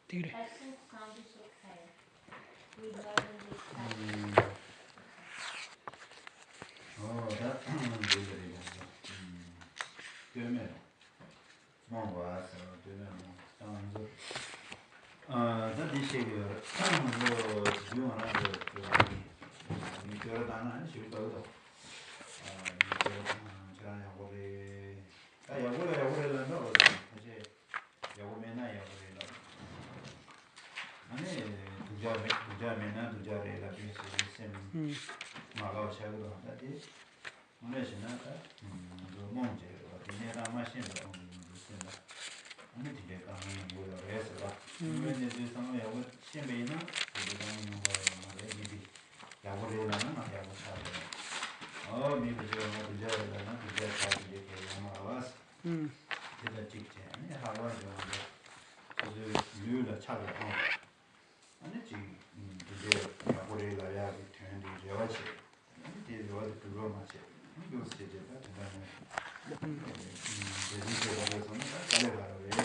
Dire. Essence sound is okay. We learn this time. Oh, that really good. Small was doing sounds. That is a you want to you go down and shoot out. I will know. Yawomena 아니 두자메나 두자레라 비슷한 마가 샤고도 한다지 오늘시나다 몽제 디네라 마신도 무슨다 아니 디게 가면 뭐야 해서라 이번에 상황에 야고 신베이나 이거는 뭐 말이지 야고레라는 야고 사고 미비죠 두자레라는 두자 사고 이렇게 야마와스 제가 직제 아니 하와죠 그래서 류를 차려 아니 지금 이제 야고레라 야고 되는데 저와지 이제 저와도 그거 맞지 이거 스테이지다 그다음에 이제 거기서는 잘해봐요 이제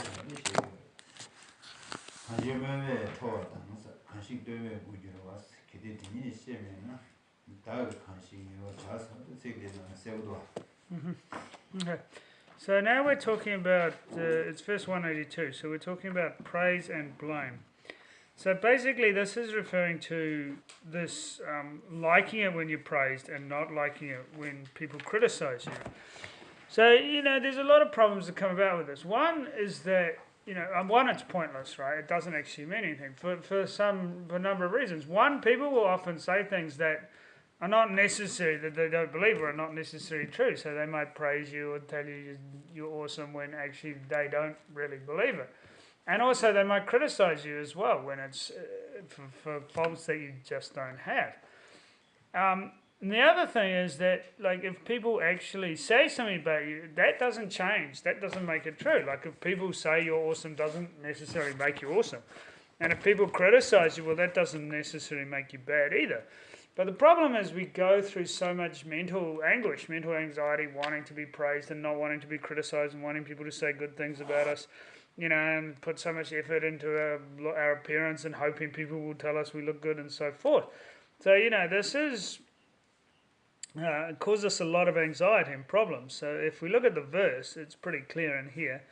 한여명에 토하다 간식 때문에 우주로 왔어 기대되니 시에면은 다음 간식이요 자서 세계는 세우도 Okay. So now we're talking about, it's verse 182, so we're talking about praise and blame. So basically this is referring to this liking it when you're praised and not liking it when people criticize you. So, there's a lot of problems that come about with this. One is that, one, it's pointless, right? It doesn't actually mean anything for a number of reasons. One, people will often say things that are not necessary, that they don't believe or are not necessarily true. So they might praise you or tell you you're awesome when actually they don't really believe it. And also they might criticize you as well when it's for faults that you just don't have. And the other thing is that, like, if people actually say something about you, that doesn't change. That doesn't make it true. Like, if people say you're awesome, doesn't necessarily make you awesome. And if people criticize you, well, that doesn't necessarily make you bad either. But the problem is we go through so much mental anguish, mental anxiety, wanting to be praised and not wanting to be criticized and wanting people to say good things about us, and put so much effort into our appearance and hoping people will tell us we look good and so forth. So, this is causes us a lot of anxiety and problems. So if we look at the verse, it's pretty clear in here.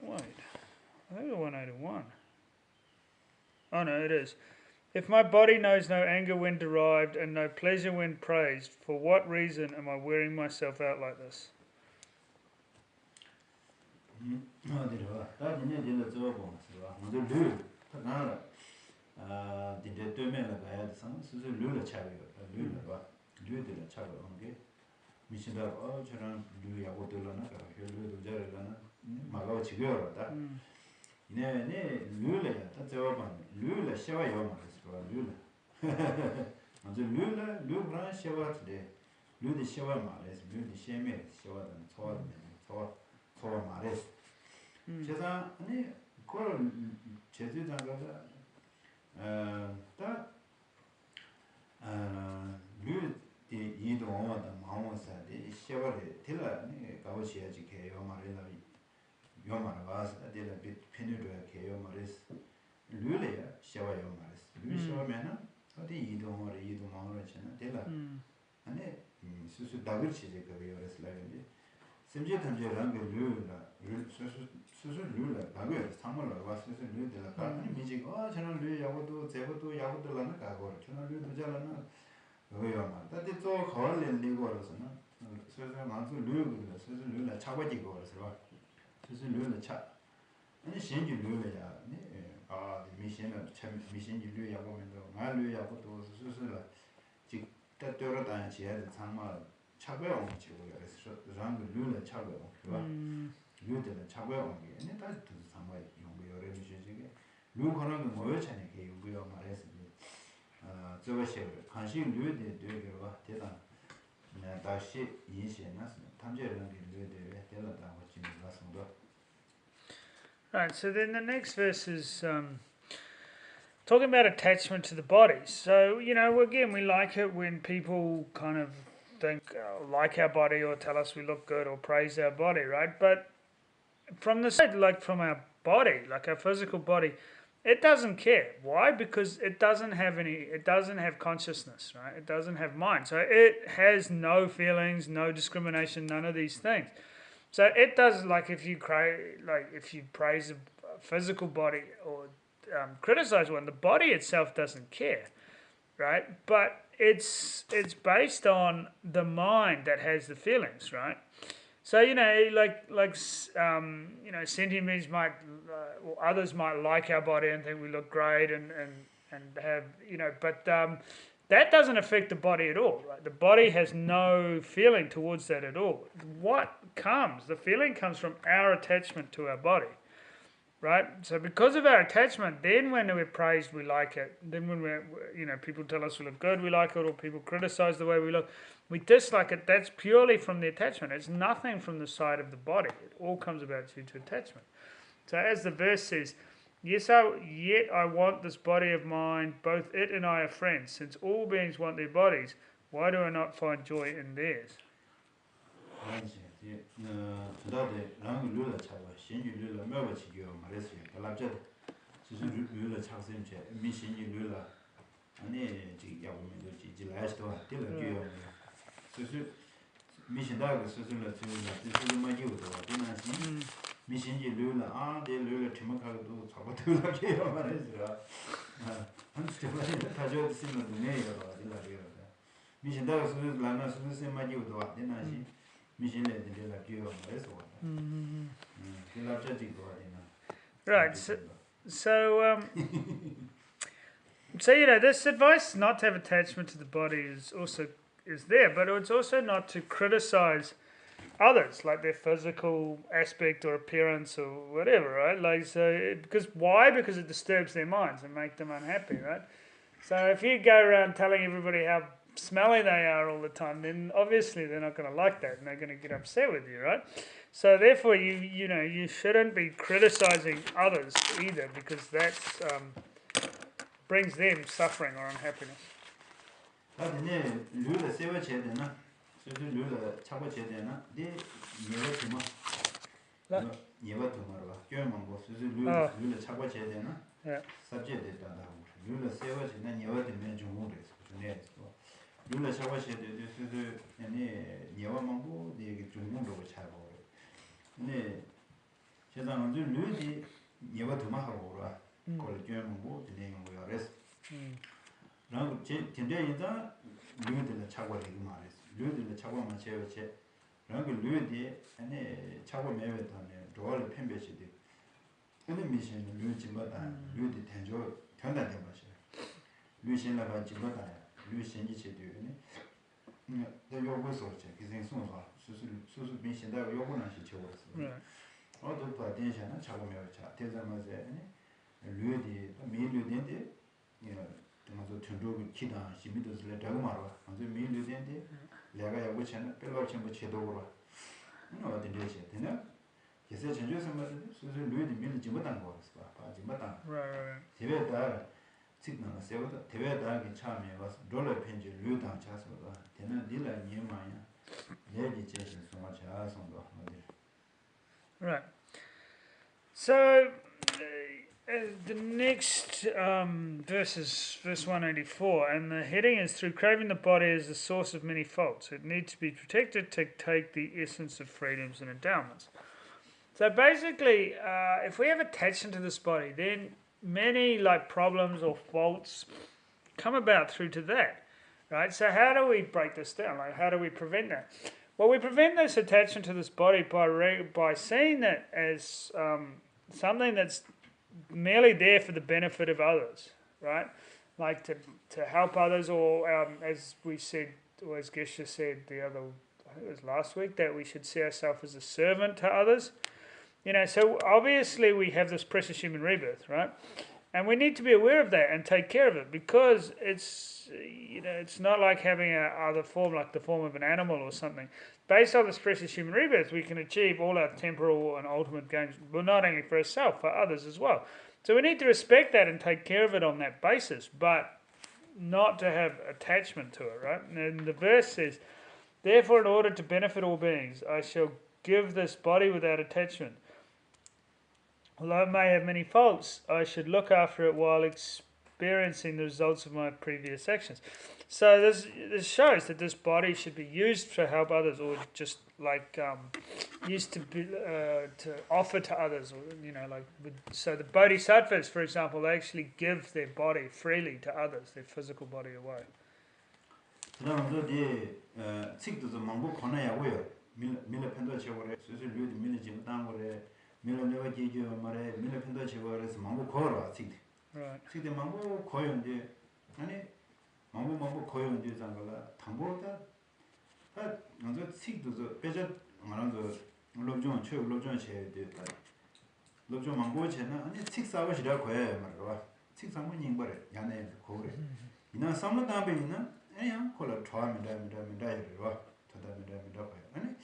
Wait, I think it's 181. Oh no, it is. If my body knows no anger when derived and no pleasure when praised, for what reason am I wearing myself out like this? 네, 룰이야. 다 저번 룰을 셔요 말했어. 룰. 먼저 룰은 셔와트데. 룰이 셔와 말했어. 룰이 셔메 셔와는 소와 말했어. 제가 아니 그걸 제주장가가 룰이 이동하다 마음사데 셔와를 들라니 가오시야지 개요 말이나 요마를 와서 데라 빛 페뉴르야 개요 말했어. 룰이야 셔와요 말했어. 룰 셔면은 어디 이동하러 잖아. 데라 아니 수수 다글치제 그게 그랬을라는데 심지어 탐제랑 그 룰 수수 룰라 가게 상물로 와서 수수 룰들라 가니 미지 저는 룰 야고도 제고도 야고들라는 가고 저는 룰도 잘라는 그거요 말. 근데 또 거울 낸리고라서는 수수 만수 룰을 수수 룰라 차고지고 그래서 수수 룰을 차 아니 신주 룰이야. 네. 미신은 참 미신주 룰 야고면도 말룰 야고도 수수라 직 따뜻하다 지야 상마 차고요 지고요. 그래서 랑 룰을 차고요. 그봐. 룰들은 차고요. 네 다시 또 상마 용고 여러 주시게 룰 거는 거 뭐여 차네 게 용고요 말했어. 저것이 관심 룰에 되게로 대단. 네 다시 인식해놨어. 탐제는 게 룰에 대단하다고 지금 말씀도. Right, so then the next verse is talking about attachment to the body. So, again, we like it when people kind of think, like our body or tell us we look good or praise our body, right? But from the side, like from our body, like our physical body, it doesn't care. Why? Because it doesn't have consciousness, right? It doesn't have mind. So it has no feelings, no discrimination, none of these things. So it does, like if you praise a physical body or criticize one, the body itself doesn't care, right? But it's based on the mind that has the feelings, right? So sentient beings might, or others might like our body and think we look great and have but that doesn't affect the body at all, right? The body has no feeling towards that at all. The feeling comes from our attachment to our body, right? So because of our attachment, then when we're praised, we like it. Then when people tell us we look good, we like it, or people criticize the way we look, we dislike it. That's purely from the attachment. It's nothing from the side of the body. It all comes about due to attachment. So as the verse says, yet I want this body of mine, both it and I are friends. Since all beings want their bodies, why do I not find joy in theirs? 미신지 룰라 대 룰라 팀하고도 잡아들라 게요 말이지라 한스테 말이 다저 쓰는 네요 일라리요 미신다가 쓰는 라나 쓰는 세마지도 되나시 미신에 들라 게요 말이서 일라저지도 되나 Right, so this advice not to have attachment to the body is there, but it's also not to criticize others, like their physical aspect or appearance or whatever, right? Because it disturbs their minds and make them unhappy, right? So if you go around telling everybody how smelly they are all the time, then obviously they're not going to like that and they're going to get upset with you, right? So therefore, you shouldn't be criticizing others either, because that brings them suffering or unhappiness. 룰을 잡아줘야 되나? 네 예가 도마로 교회만 뭐 룰을 잡아줘야 되나? sabject 됐다고. 룰을 세워지는 예가 되면 좀 오래서 네. 룰을 잡아줘야 돼. 그래서 아니 예와만 뭐 되게 좀 문제로 잡아. 근데 세상은 룰이 예가 도마하고 오라. 그걸 교회만 뭐 되는 거야. 그래서 나 진짜 룰을 잡아야 되는 말이야. 류들의 차고만 제어체 그런 류디 아니 차고 매매다네 도를 펜베시디 근데 미신은 류지마다 류디 텐조 편단된 것이 류신라가 지마다 류신이 제도니 내 요구서체 기생 송화 수수 미신다 요구나시 제어서 어도 봐 대신에 차고 매매차 대자마제 류디 미류딘데 맞아 전도기 기다 시미도스를 되고 말아 맞아 미류딘데 내가 야구 채는 별로 전부 제도로 어디 되지 되나 예세 전주에서 말이지 수술 류디 밀지 못한 거였어 빠지 못한 대회다 직능을 세워서 대회다기 참에 와서 롤러 펜지 류당 차서도 되는 딜라 니마야 내지 제신 소마 자성도 Right. So the next verse is verse 184, and the heading is through craving the body is the source of many faults. It needs to be protected to take the essence of freedoms and endowments. So basically, if we have attachment to this body, then many problems or faults come about through to that, right? So how do we break this down? How do we prevent that? Well, we prevent this attachment to this body by seeing that as something that's merely there for the benefit of others, right? Like to help others, or as we said, or as Geshe said I think it was last week, that we should see ourselves as a servant to others. So obviously we have this precious human rebirth, right? And we need to be aware of that and take care of it, because it's not like having other form, like the form of an animal or something. Based on this precious human rebirth, we can achieve all our temporal and ultimate gains, but not only for ourselves, for others as well. So we need to respect that and take care of it on that basis, but not to have attachment to it, right? And the verse says, therefore, in order to benefit all beings, I shall give this body without attachment. although it may have many faults, I should look after it while experiencing the results of my previous actions. So this shows that this body should be used to help others, or just like used to be to offer to others, or so the bodhisattvas, for example, they actually give their body freely to others, their physical body away. 그다음에 저 책도 좀 망고 권해야고요. 밀레 펜도 쳐버려. 수술 류도 밀레 지금 땅 거래. 밀레 내가 지지 말에 밀레 펜도 쳐버려서 망고 거라 책. Right. 책도 망고 거연데 아니 망고 거연데 장가라 당보다 먼저 책도 저 빼져 말한 저 롭종 최 롭종 쳐야 돼. 롭종 망고 쳐나 아니 책 사고 싫어 거야 말이야. 책 사면 닝버려. 야네 거래. 이나 삼는 다음에 있는 아니야, 콜라 좋아합니다. 이래요. 저다입니다. 아니,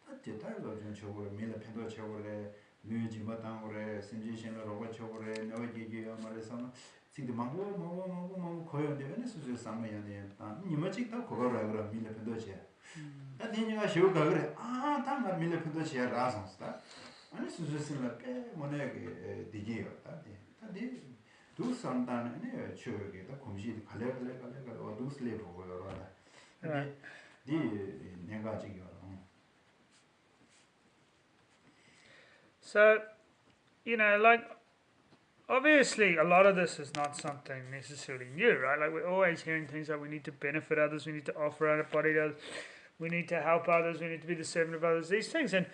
다들 좀 저거를 밀어 펜도 저거를 뮤지 마당으로 신지신으로 로고 저거를 너기기요 말해서 지금 뭐 거연데 아니 수수 상매야네. 니마 찍다 그거라 그러 밀어 펜도 제. 아니가 쇼가 그래. 당가 밀어 펜도 제 라선스다. 아니 수수신라 빼 뭐네 디지요. 다들 두 상단에 저기다 공시도 갈래 어두슬레 보고요. 근데 내가 지금 So, like obviously a lot of this is not something necessarily new, right? Like we're always hearing things like we need to benefit others, we need to offer our body to others, we need to help others, we need to be the servant of others, these things. And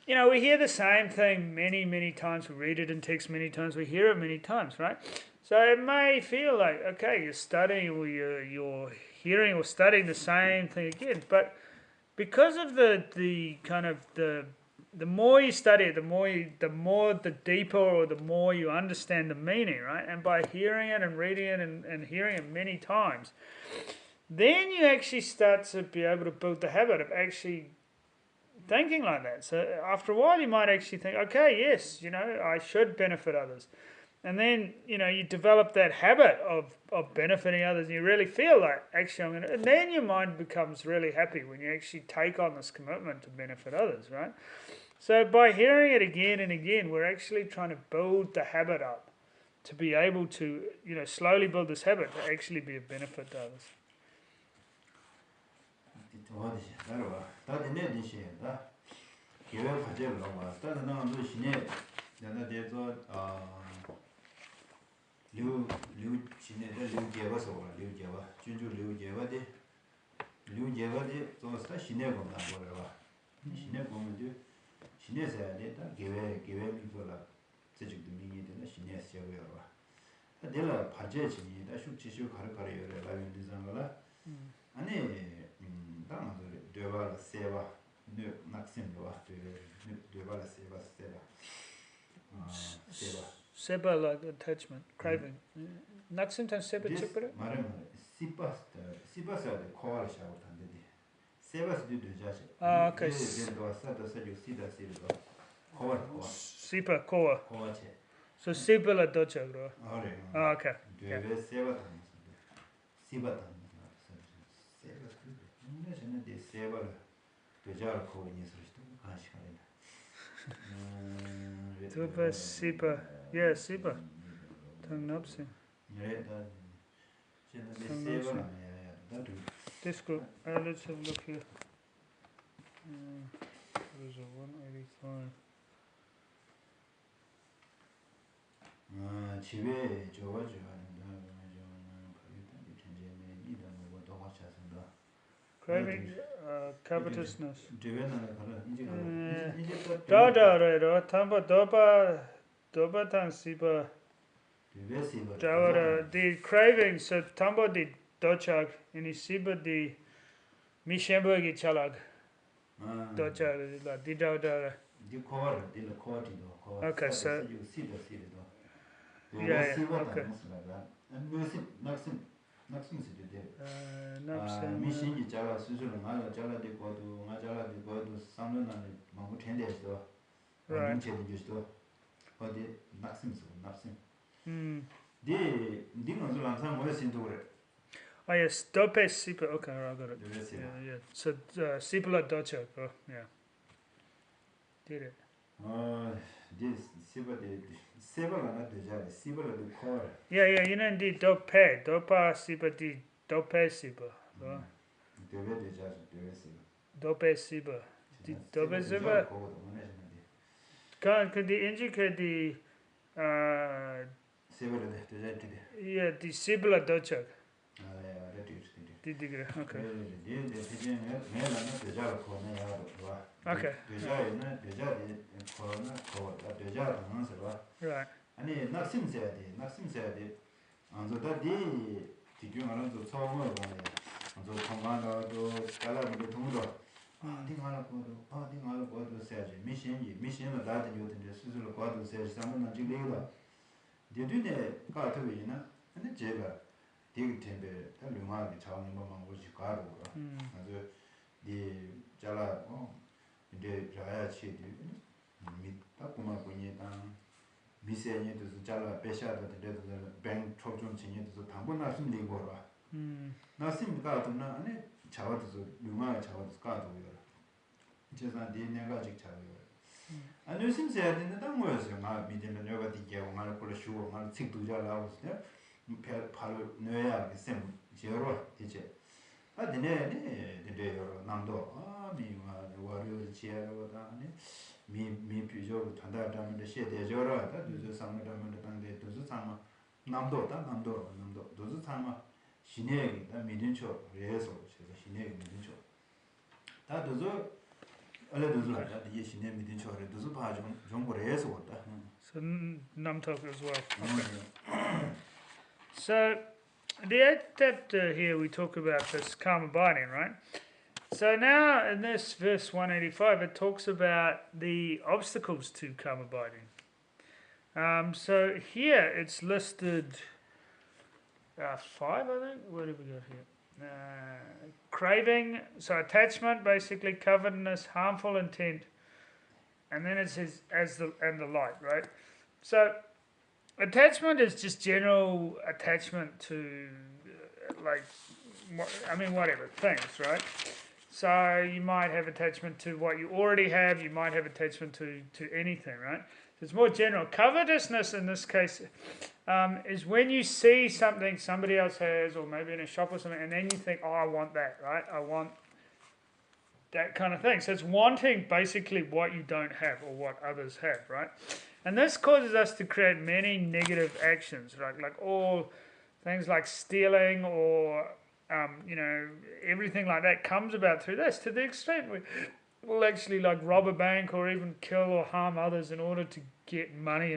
we hear the same thing many, many times. We read it in text many times. We hear it many times, right? So it may feel like, okay, you're studying or you're hearing or studying the same thing again. But because of the kind of the more you study it, the deeper or the more you understand the meaning, right? And by hearing it and reading it and hearing it many times, then you actually start to be able to build the habit of actually thinking like that. So after a while you might actually think, okay, yes, I should benefit others. And then, you develop that habit of benefiting others, and you really feel like, actually, and then your mind becomes really happy when you actually take on this commitment to benefit others, right? So by hearing it again and again, we're actually trying to build the habit up to be able to, slowly build this habit to actually be a benefit to others. liu chine de liu jeba so liu jeba junju liu jeba de so sta shine go da bo ba shine go mu de shine sa de da gewe mi go la zhe de mi de na shine se yo ba da de la pa je chi da shu chi shu kar kar yo la yin de zang la ani da ma de ba la se ba ne maxim de ba de ba la se ba Seba, like attachment, craving. Naksim tan seba chipura? Sipa sa de koala shawo tande de. Seba sa de jashi. Okay. Sipa koa. Koa che. So sipa la docha gro. Okay. Deve seba tan. Siba tan. Seba sa de seba de jar ko ni so sto kashi kare. Tupa sipa. Yeah, sipa. Tang napsi. Disco. Let's have a look here. What is it? 185. 집에 좋아져. Craving, covetousness. Da Tamba doba tang sipa. The craving, so tamba di dochag, and sipa di mishemburgi chalag. Dochag, la di da. Okay, so. Yeah, okay. 미신이 자라 수술을 나가 자라데 거도 나 자라데 거도 상론하는 뭐 텐데스도 문제도 어디 낙심스 낙심 디 항상 뭐 신도 그래 Oh yes, dope sipa. Okay, I got it. Yeah. So sipla docha. Oh, yeah. Did it. this Sibala deja, Sibala the core. Yeah, you know, the dopa siba, the dope siba. Deve deja, deve Siba. Dope siba. The dope siba. Could the indicate the, Sibala deja, yeah, the sibla dochak. okay. Okay. Okay. Right. 아니 낙심 세야지 안저 다디 지중하는 저 처음에 가네 안저 통관도 잘라도 통도 딩하고 세야지 미션을 다들 요든데 스스로 과도 세야지 상관은 지금이다 뒤뒤에 가토이나 근데 제가 되게 tembe 다 류마기 차원이 뭐만 보지 가고 아주 디 잘라 이제 자야치 미딱 보면 보니까 미세니도 잘라 배샤도 되도 뱅 초좀 진이도 당분 나심 리고라 나심가 도나 아니 자와도 류마 자와도 가도요 제가 디네가 직 자와요 아니 심세야 되는 당 뭐였어요 마 미디는 여가 디게 오늘 걸 쇼 오늘 책도 잘라고 있어요 바로 뇌야 쌤 제로 이제 아 되네 여러 남도 미와 와류 지야로다 아니 미 비교 단다다는데 시대저라다 두저 상담을 당대 두저 상마 남도 두저 상마 신내기다 미딘초 그래서 제가 신내기 미딘초 다 두저 알아 두저라다 이 신내 미딘초를 두저 봐좀 정보에서 왔다 So Namtok as well. So the eighth chapter here we talk about this karma binding, right? So now in this verse 185 it talks about the obstacles to karma binding. So here it's listed 5, I think. Where did we go here? Craving, so attachment, basically covetousness, harmful intent, and then it says and the like, right? So attachment is just general attachment to whatever things, right? So you might have attachment to what you already have, you might have attachment to anything, right? So it's more general. Covetousness in this case is when you see something somebody else has, or maybe in a shop or something, and then you think, oh, I want that, right? I want that kind of thing. So it's wanting basically what you don't have or what others have, right? And this causes us to create many negative actions, right? Like all things like stealing or everything like that comes about through this, to the extent we'll actually like rob a bank or even kill or harm others in order to get money,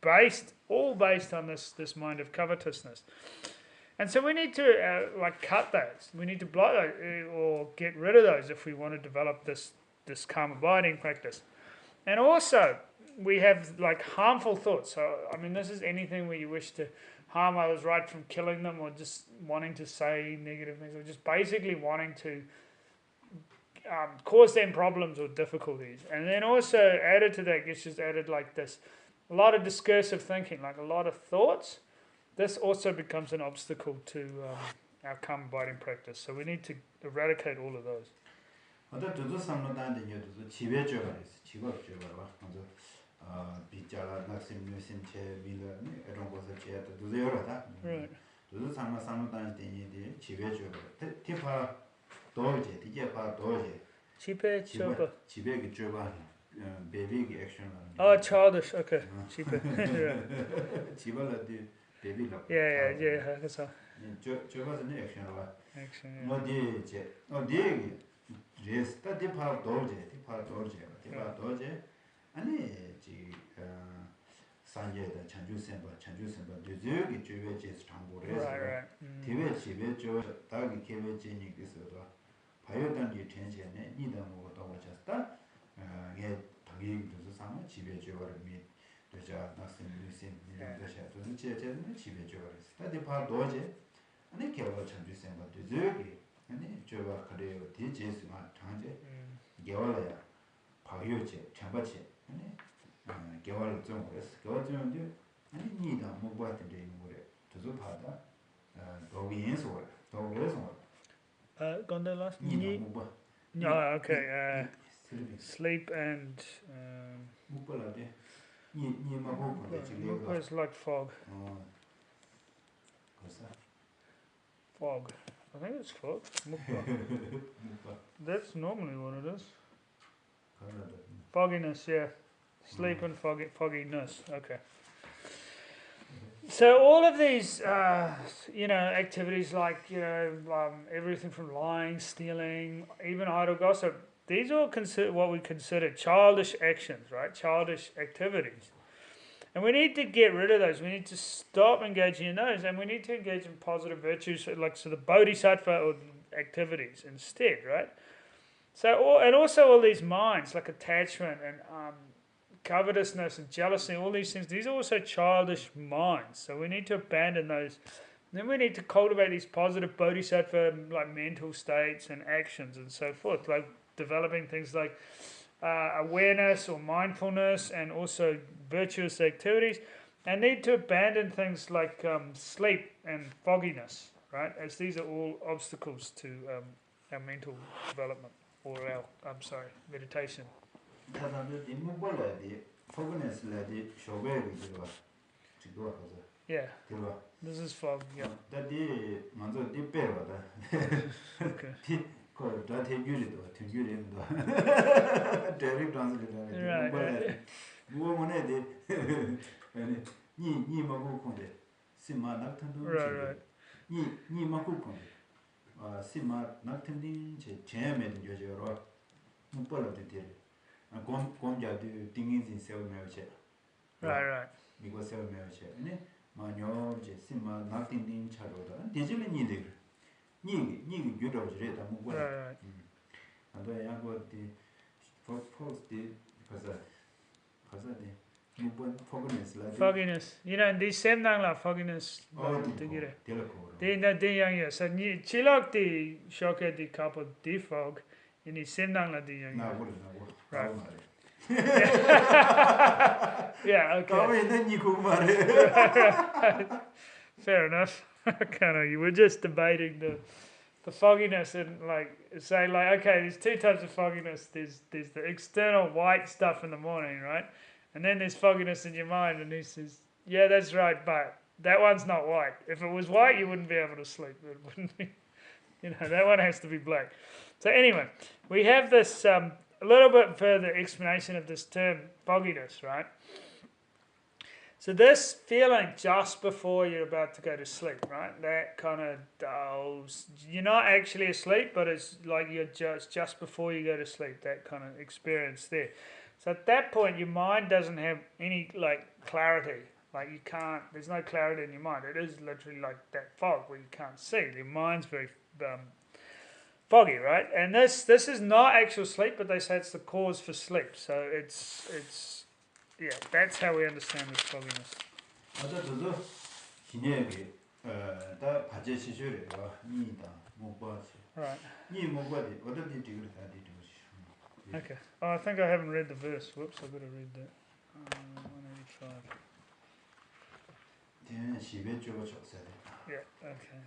based on this mind of covetousness. And so we need to cut those. We need to block those or get rid of those if we want to develop this karma binding practice. And also we have like harmful thoughts. So I mean, this is anything where you wish to harm others, right from killing them or just wanting to say negative things or just basically wanting to cause them problems or difficulties. And then also added to that, gets just added like this, a lot of discursive thinking, like a lot of thoughts. This also becomes an obstacle to our karma binding practice. So we need to eradicate all of those. 비자라 낙심 묘신체 밀라 이런 것을 제도 두려워다. 두두 상마상마단 되니데 지배죠. 티파 도제 디제파 도제. 지배 줘봐. 지배기 줘봐. 베비기 액션. Childish. Okay. 지배. 지발라디 베비라. Yeah. 그래서. 줘봐서 액션으로. 액션. 뭐디 제. 어디 레스타 티파 도제. 티파 도제. 아니 지 산제다 찬주센바 되게 주베제스 장고래서 대외 집에 저 다기 계획진이 있어서 바이오단지 텐션에 니다 뭐도 왔다 예 당기도 상마 집에 저거를 미 되자 나선 무슨 되자 또 제제는 집에 저거를 스타디 파 도제 아니 개월 찬주센바 되게 아니 저거 그래요 디제스마 장제 개월이야 바이오제 참바체 아니 개월 좀 그랬어. 개월 좀인데 아니 니다 뭐 봤던데 이거래. 저도 받아. 도비엔소. 도비엔소. 건들라스. 니다 뭐 봐. Yeah, okay. Sleep and mukpa is like fog. Fog. I think it's fog. Mukpa. That's normally what it is. Fogginess, yeah. Sleep and fogginess. Okay. So all of these, activities like, everything from lying, stealing, even idle gossip, these are all what we consider childish actions, right? Childish activities. And we need to get rid of those. We need to stop engaging in those, and we need to engage in positive virtues, so the bodhisattva or activities instead, right? So, also all these minds, like attachment and covetousness and jealousy, all these things, these are also childish minds. So we need to abandon those. And then we need to cultivate these positive bodhisattva, like mental states and actions and so forth, like developing things like awareness or mindfulness and also virtuous activities, and need to abandon things like sleep and fogginess, right? As these are all obstacles to our mental development or our, meditation. Yeah. This is fog, yeah. Okay. Right. Fogginess. Di sem nang la fogginess. Di yang ya. So ni chilok di shoke di couple di fog. Ini sem nang la di yang. Right. Yeah, okay. Fair enough. You were just debating the fogginess and saying okay, there's two types of fogginess. There's the external white stuff in the morning, right? And then there's fogginess in your mind, and he says, yeah, that's right, but that one's not white. If it was white, you wouldn't be able to sleep. It wouldn't be, that one has to be black. So anyway, we have this a little bit further explanation of this term fogginess, right? So this feeling just before you're about to go to sleep, right? That kind of dulls. You're not actually asleep, but it's like you're just before you go to sleep. That kind of experience there. So at that point, your mind doesn't have any clarity. You can't. There's no clarity in your mind. It is literally like that fog where you can't see. Your mind's very foggy, right? And this is not actual sleep, but they say it's the cause for sleep. So it's. Yeah, that's how we understand this fogginess. Right. Okay. Oh, I think I haven't read the verse. Whoops, I better read that. 185. Yeah, okay.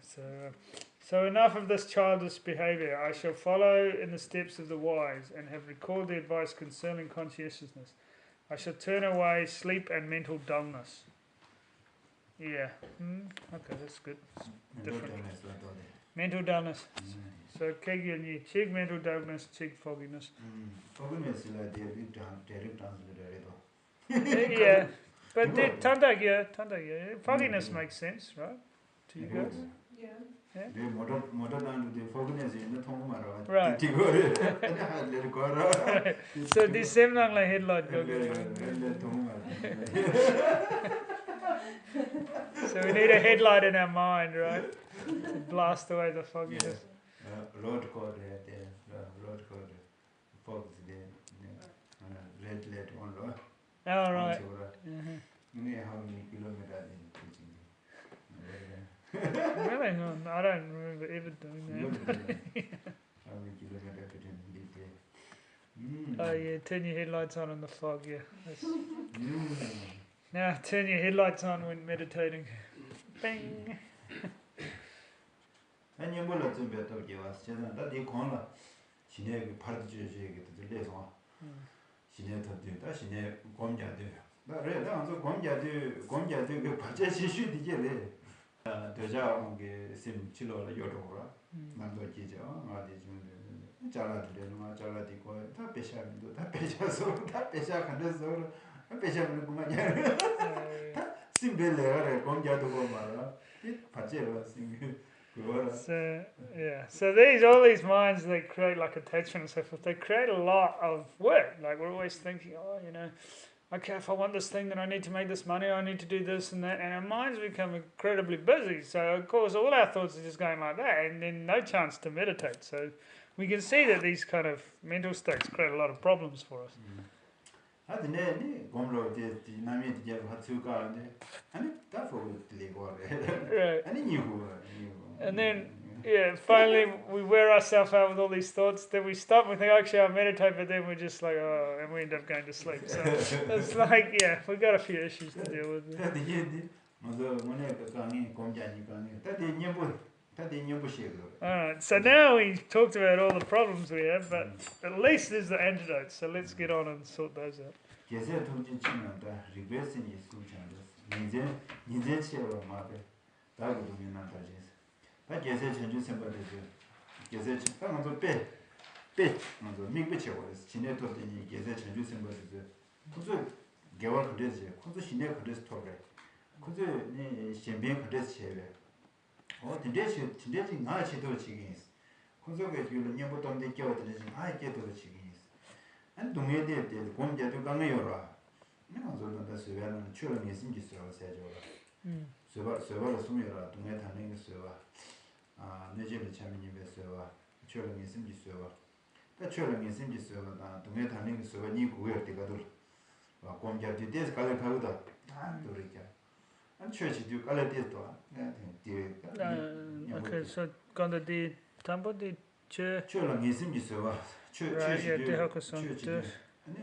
So enough of this childish behavior. I shall follow in the steps of the wise and have recalled the advice concerning conscientiousness. I shall turn away sleep and mental dullness. Yeah. Okay, that's good. It's different. Mental dullness. So, chig mental dullness, chig fogginess. Fogginess is like the direct translator. Yeah. But tanda, fogginess makes sense, right? To you guys? Yeah. Right. So this same lang like headlight go. So we need a headlight in our mind, right? To blast away the fogginess. Road code road code fog red on road. Oh right. How many kilometers Really? No, I don't remember ever doing that. How many kilometers between Oh yeah, turn your headlights on in the fog, yeah. Now turn your headlights on when meditating. Bing! And you will have to be able to give us that you call 시내 그 파르지지게 들려서 시내 터들다 시내 공자들 나래 나서 공자들 그 발제 시슈 디게래 대자 게 심치로라 요로라 남도 기죠 어디 좀 잘라들려는 거 잘라디고 다 빼샤면도 다 빼셔서 다 빼샤 간데서 빼샤면 그만이야 심벨레라 공자도 말아 발제로 심 So yeah, so these all these minds they create like attachment and so forth. They create a lot of work. Like we're always thinking, oh, okay, if I want this thing, then I need to make this money. I need to do this and that, and our minds become incredibly busy. So of course, all our thoughts are just going like that, and then no chance to meditate. So we can see that these kind of mental states create a lot of problems for us. 아드네 공로 제 남이 제 하츠가네 아니 다 포르틀리고 Right. 아니 니고 And then, yeah, finally we wear ourselves out with all these thoughts. Then we stop and think, actually, I'll meditate, but then we're just like, oh, and we end up going to sleep. So it's like, yeah, we've got a few issues to deal with. Alright, so now we talked about all the problems we have, but at least there's the antidotes. So let's get on and sort those out. 다 계세 전주 선발되죠. 계세 방금도 빼 먼저 미국치고 진행도더니 계세 전주 선발되죠. 그저 개월 그랬지. 그저 신내 그랬어 토래. 그저 네 신변 그랬어 제외. 진대지 나 지도 지긴 있어. 그저 그 줄은 년부터 내 겨들지 아 겨도 지긴 있어. 안 동해대 때 공제도 강해요라. 내가 저는 수행하는 추론 예심 기술을 세죠. 서버 숨이라 동해 다니는 게 서버 내집에 참여님 했어요. 추억이 생겼어요. 그 추억이 생겼어요. 나 동네 다니는 거 서버 니 구할 때가 들. 와 공자들 데스 갈래 가고다. 다 돌이켜. 안 추어지도 갈래 데스도. Okay, so gonna di tambo di che. 추억이 생겼어요. 아니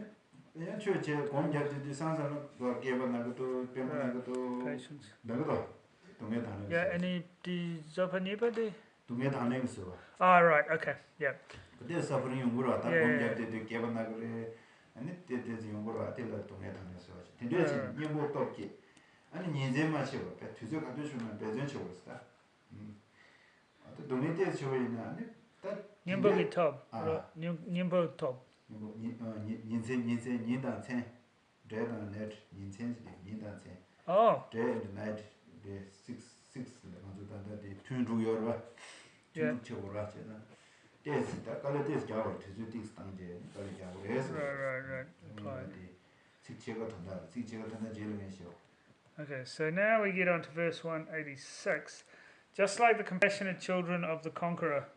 그냥 추어제 공자들 상상은 그 개발하고도 배만하고도 Patience. 나고도 동네 다니는. Yeah, any di Japanese? 동네 다니는 거. Ah, right. Okay. Yeah. 그때 사브린 용으로 왔다 공자들 개발나 그래. 아니 때때지 용으로 왔대라 동네 다니면서. 근데 님뭐 똑기. 아니 니제 마시고 배 투저 가도 주면 배전 쳐버렸다. 또 동네 때 저기는 아니 딱 님보기 톱. 님보 톱. 인생 인단체. 레던 넷 인생스 인단체. Oh. Day and night the 6 먼저 단다디 튠루여라. 튠루쳐라 제가. 데스 다 깔레데스 자고 투주틱스 당제 깔레 자고 해서. Right. Apply. 직체가 된다. 직체가 된다 제일 메시오. Okay, so now we get on to verse 186. Just like the compassionate children of the conqueror,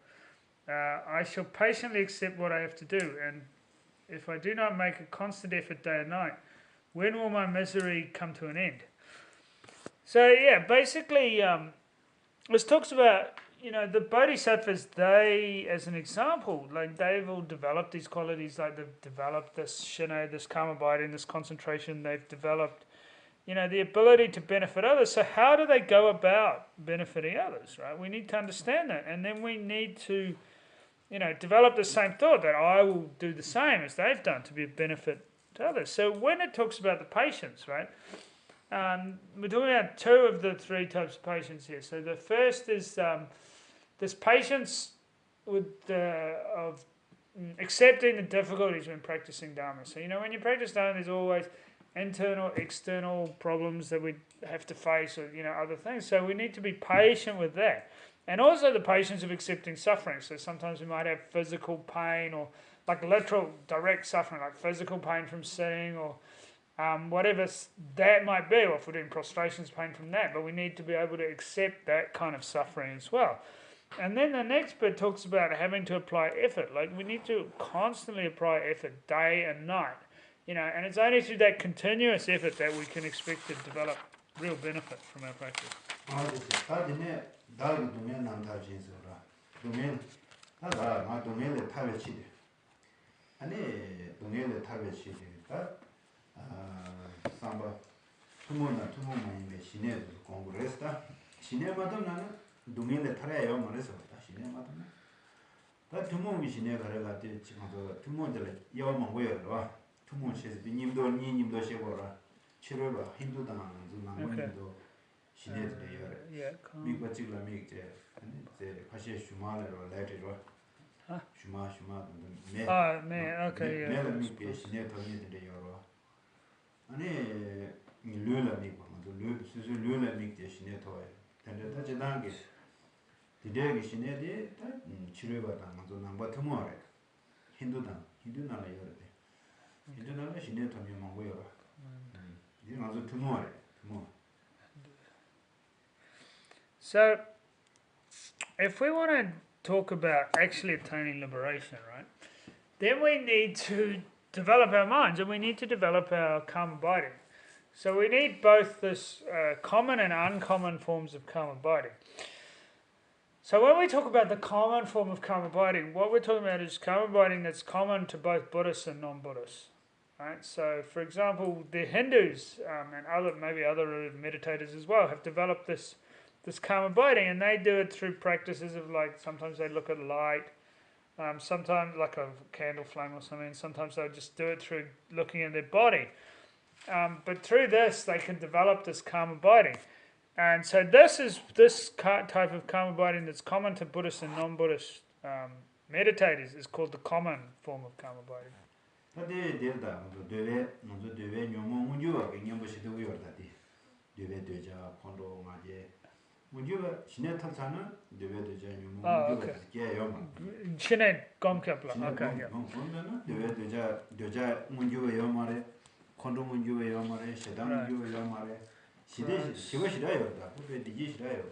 I shall patiently accept what I have to do, and if I do not make a constant effort day and night, when will my misery come to an end? So yeah, basically, this talks about the bodhisattvas. They, as an example, like they've all developed these qualities. Like they've developed this shinai, this karma abiding, this concentration. They've developed, the ability to benefit others. So how do they go about benefiting others? Right? We need to understand that, and then we need to, develop the same thought that I will do the same as they've done to be of benefit to others. So when it talks about the patience, right? We're talking about two of the three types of patience here. So the first is this patience of accepting the difficulties when practicing Dharma. So, when you practice Dharma, there's always internal, external problems that we have to face or, other things. So we need to be patient with that. And also the patience of accepting suffering. So sometimes we might have physical pain or like literal direct suffering, like physical pain from sitting or whatever that might be, or if we're doing prostrations, pain from that. But we need to be able to accept that kind of suffering as well. And then the next bit talks about having to apply effort. Like we need to constantly apply effort day and night. And it's only through that continuous effort that we can expect to develop real benefit from our practice. 삼바 투모만인데 시내도 공부를 했다. 시내마다 나는 동네에 타려요 말해서 시내마다 다 투몽이 신에 가려가 돼 지금도 투몽들 여만 보여요. 투몽 시에서 님도 시고라. 7월 힌두당 남원도 신에들이요. Yeah, 미국 지금 미국제 이제 다시 슈마르로 라이트로 슈마 네. okay, 내가 yeah. 미국에 신에 돈이들이요. 아니 르라 미국 르 수수 르라 미국에 신에 토에. 근데 다 지난게 디데기 신에디 다 치료받아 먼저 남바 투모래. 힌두나라 요래. 힌두나라 신에 돈이 먹고요. 이제 먼저 투모래. 투모. So, if we want to talk about actually attaining liberation, right, then we need to develop our minds and we need to develop our karma binding. So we need both this common and uncommon forms of karma binding. So when we talk about the common form of karma binding, what we're talking about is karma binding that's common to both Buddhists and non-Buddhists. Right? So, for example, the Hindus and maybe other meditators as well have developed this karma binding, and they do it through practices of like sometimes they look at light, sometimes like a candle flame or something, and sometimes they'll just do it through looking at their body. But through this, they can develop this karma binding. And so this type of karma binding that's common to Buddhist and non-Buddhist meditators is called the common form of karma binding. 근데 데다 먼저 되게 녀모 문주가 그냥 시도 요다디. 되게 되자 콘도 맞게 문주가 신의 탑사는 되게 되자 녀모 문주가 게요. 신의 검캡라. Okay. 콘도는 되게 되자 문주가 요 말에 콘도 문주가 요 말에 시당 문주가 요 말에 시대 시고 시다요다. 그게 디지 시다요.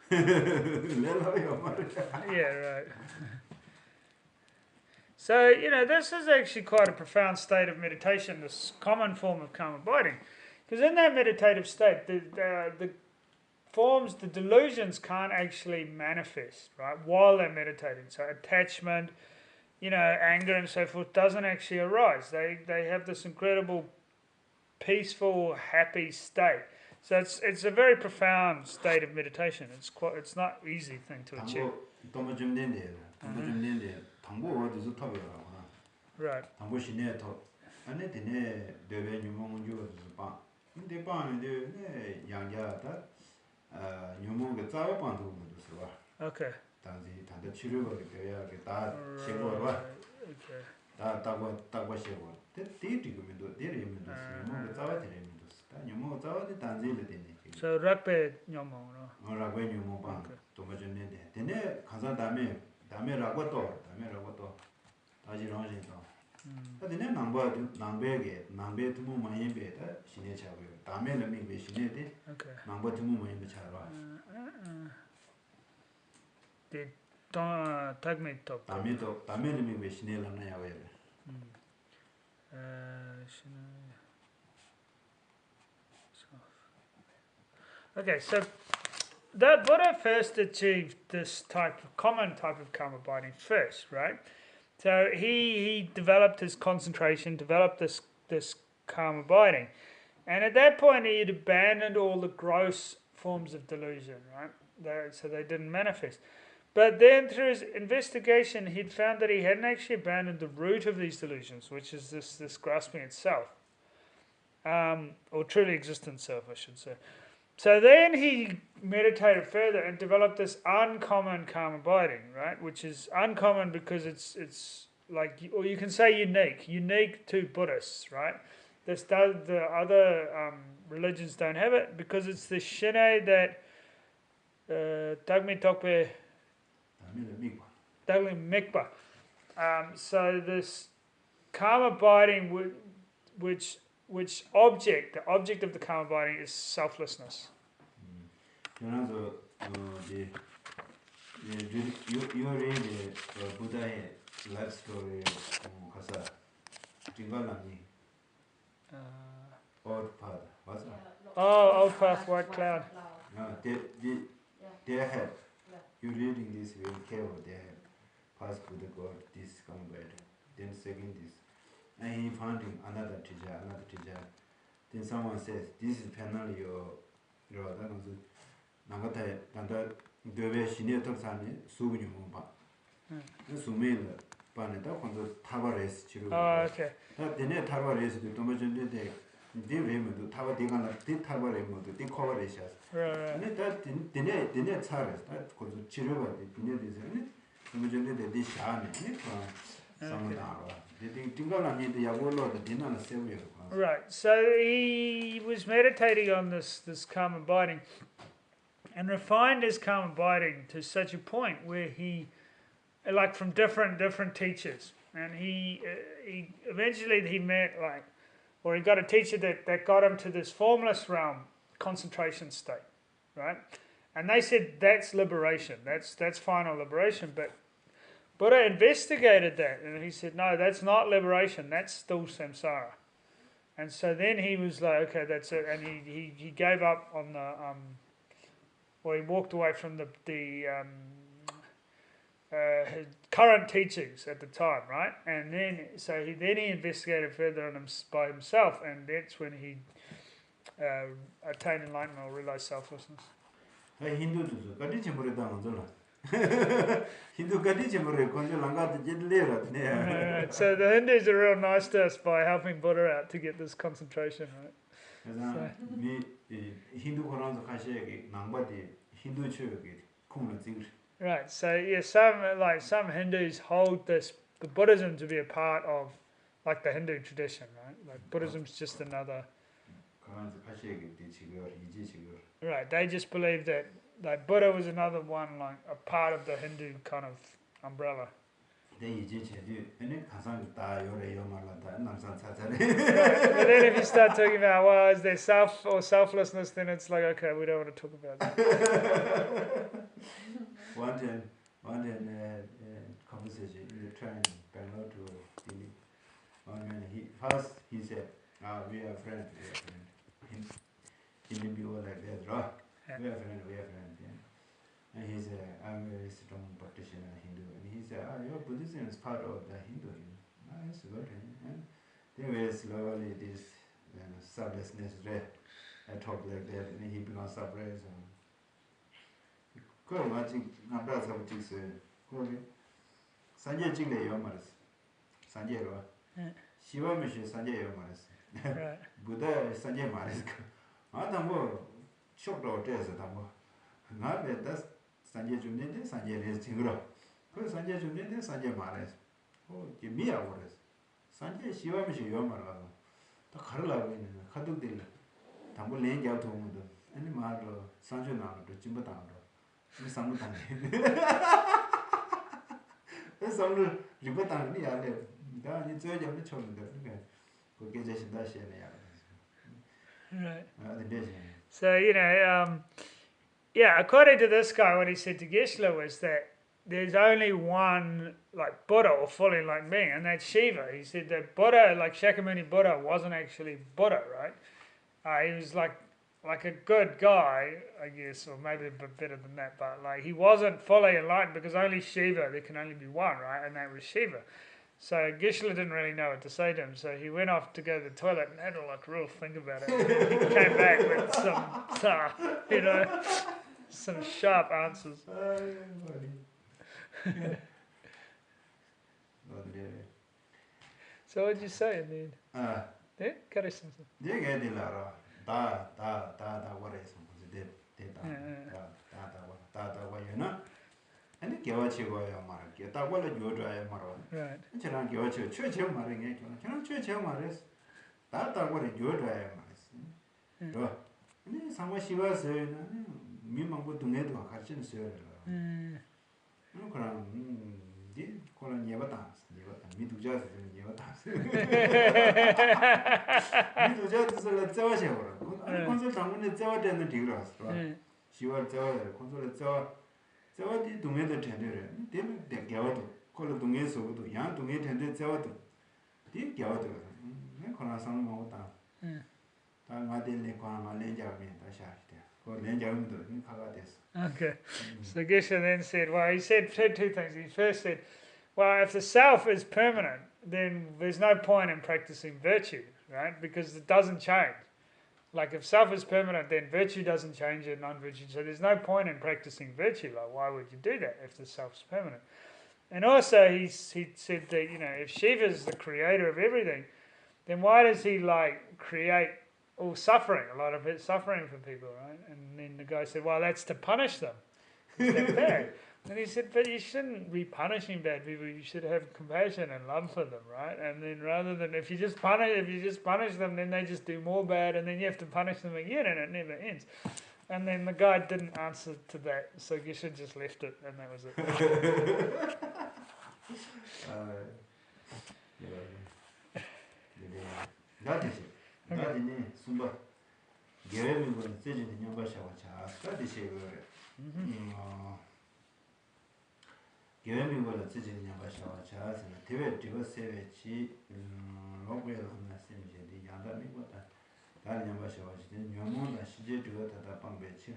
레라요 말에. Yeah, right. So, this is actually quite a profound state of meditation, this common form of karma binding. Because in that meditative state, the forms, the delusions can't actually manifest, right, while they're meditating. So attachment, anger and so forth doesn't actually arise. They have this incredible, peaceful, happy state. So it's a very profound state of meditation. It's not an easy thing to achieve. 당고 어디서 탑이라고. Right. 당고 신에 더 안에 되네 되게 유명한 주가 봐. 근데 봐는데 네 양자다 유명한 자외 반도 못했어 봐. Okay. 단지 단도 치료가 돼야 다 시고 봐. Okay. 다 따고 시고. 데리면도 유명한 자외 데리면도 다 유명한 자외 단지를 되네. So rakpe nyomo no. 라고 유명한 봐. 또 맞는데. 되네 가서 다음에라고 또 다시 라지도 근데 남배게 좀 많이 배다 신의 차고요 다음에는 미배 신의데 남배 좀 많이 배차라 데 tagme top 다음에는 미배 신의를 나야요 Okay, so the Buddha first achieved this common type of karma binding first, right? So he developed his concentration, developed this karma binding. And at that point he had abandoned all the gross forms of delusion, right? So they didn't manifest. But then through his investigation he'd found that he hadn't actually abandoned the root of these delusions, which is this grasping itself. Or truly existent self, I should say. So then he meditated further and developed this uncommon karma binding, right? Which is uncommon because it's like, or you can say unique to Buddhists, right? The other religions don't have it because it's the Shine that Dagme Tokpe Dagme Mikpa. So this karma binding which the object of the karma binding is selflessness. 그래서 you read the Buddha life story 가서 징갈라니 old path was Old Path, White Cloud. they have you reading this very careful. They have past Buddha God this come by then second this. And he finding another teacher. Then someone says, this is finally your Nagata Danda Dove Shinia Toksani, Subunyu Mumba. 수메일 반에다 콘도 타바레스 치료. Oh, okay. 다 되네 타바레스도 도마전데 데베모도 타바 디가나 디 타바레모도 디 커버레시아. Right. 아니 다 되네 차레스 다 콘도 치료가 되네 되네. 도마전데 디 샤네. 상담하고. 디 팅가라니데 야고로도 디나나 세우요. Right. So he was meditating on this calm abiding, and refined his calm abiding to such a point where he, like from different teachers, and he eventually he met or he got a teacher that got him to this formless realm concentration state, right? And they said that's liberation, that's final liberation, but Buddha investigated that, and he said no, that's not liberation, that's still samsara. And so then he was like, okay, that's it, and he gave up on he walked away from the his current teachings at the time, right? And then he investigated further on by himself, and that's when he attained enlightenment or realized selflessness. 힌두도 가디 쳔부레다 먼저라. 힌두 가디 쳔부레 건조 랑가도 제들레라 네. So the Hindus are real nice to us by helping Buddha out to get this concentration, right? 그래서 미 힌두 코란도 가시에게 낭바디 힌두 추역이 콩을 찍을. Right. So yeah, some Hindus hold the Buddhism to be a part of like the Hindu tradition, right? Like Buddhism's just another. 코란도 가시에게 지금 이제 지금. Right. They just believe that like Buddha was another one, like a part of the Hindu kind of umbrella. 내 이제 제주 얘네 가상 다 요래 요말라다 남산 찾아래. But then if you start talking about is there self or selflessness, then it's like okay, we don't want to talk about that. one day conversation in the train Bangalore to Delhi. One man he said, we are friends. He didn't be all like that, right? Yeah. We are friends. Yeah. And he said, I'm a very strong practitioner Hindu. And he said, your Buddhism is part of the Hinduism. That's good. And then we slowly this selflessness, I talk like that, and he becomes surprised. 그 마치 남자서 찍스 거기 산재 찍래요 말았어. 산재로. 시험에서 산재요 말았어. 부다 산재 말았어. 아다 뭐 쇼도 돼서 다 뭐. 나베 다 산재 좀 된데 산재를 찍으러. 그 산재 좀 된데 산재 말았어. 이게 미야 그랬어. 산재 시험에서 요 말아. 다 가르라고 있는 카드들. 담보 랭게 도움도. 아니 말로 산재 나도 찜바다. 이 상무당. 이 상무 리버당 니 안에 나 이제 저기 처음인데 그게 이제 신다시에야. Right. 네. So according to this guy, what he said to Geshe was that there's only one like Buddha or fully enlightened being, and that's Shiva. He said that Buddha, like Shakyamuni Buddha, wasn't actually Buddha, right? He was like a good guy, I guess, or maybe a bit better than that, but like he wasn't fully enlightened because only Shiva, there can only be one, right? And that was Shiva. So Geshe didn't really know what to say to him, so he went off to go to the toilet and had to like real think about it. He came back with some sharp answers. So what'd you say in the end? Yeah, carry something. 다 와래서 이제 다 와요나 아니 개와치고요 말게 다 원래 요줘야 말어 저랑 개와치 최초 말이게 저는 최초 말했어 다 원래 요줘야 말했어 저 아니 상과 시와서는 미망고 동네도 같이 있어요 그럼 이 콜은 예바다 미두자스 예바다 미두자스를 짜와셔 콘솔 당문에 짜와되는 디그라스 시월 짜와 콘솔에 짜와디 동네도 텐데래 되면 개와도 콜은 동네에서도 양 동네 텐데 짜와도 디 개와도 네 코나 상을 먹었다 다 마델레 코나 말렌자면 다샤시대 그 렌자음도 가가 됐어. Okay. So Geshe then said, well, he said two things. He first said, well, if the self is permanent, then there's no point in practicing virtue, right? Because it doesn't change. Like if self is permanent, then virtue doesn't change and non-virtue. So there's no point in practicing virtue. Like why would you do that if the self's permanent? And also he said that, you know, if Shiva is the creator of everything, then why does he like create all suffering, a lot of it suffering for people, right? And then the guy said, well, that's to punish them. Is that bad? And he said, but you shouldn't be punishing bad people. You should have compassion and love for them, right? And then rather than if you just punish them, then they just do more bad, and then you have to punish them again, and it never ends. And then the guy didn't answer to that, so you should just left it, and that was it. 나디네 숨바 게레미 거 세진 녀바샤와차 스타디셰거레 게레미 거 세진 녀바샤와차 데베 디거 세베치 로그에 한나 세미제디 야다미 거다 다른 녀바샤와치 녀몬다 시제 디거 다다 방베치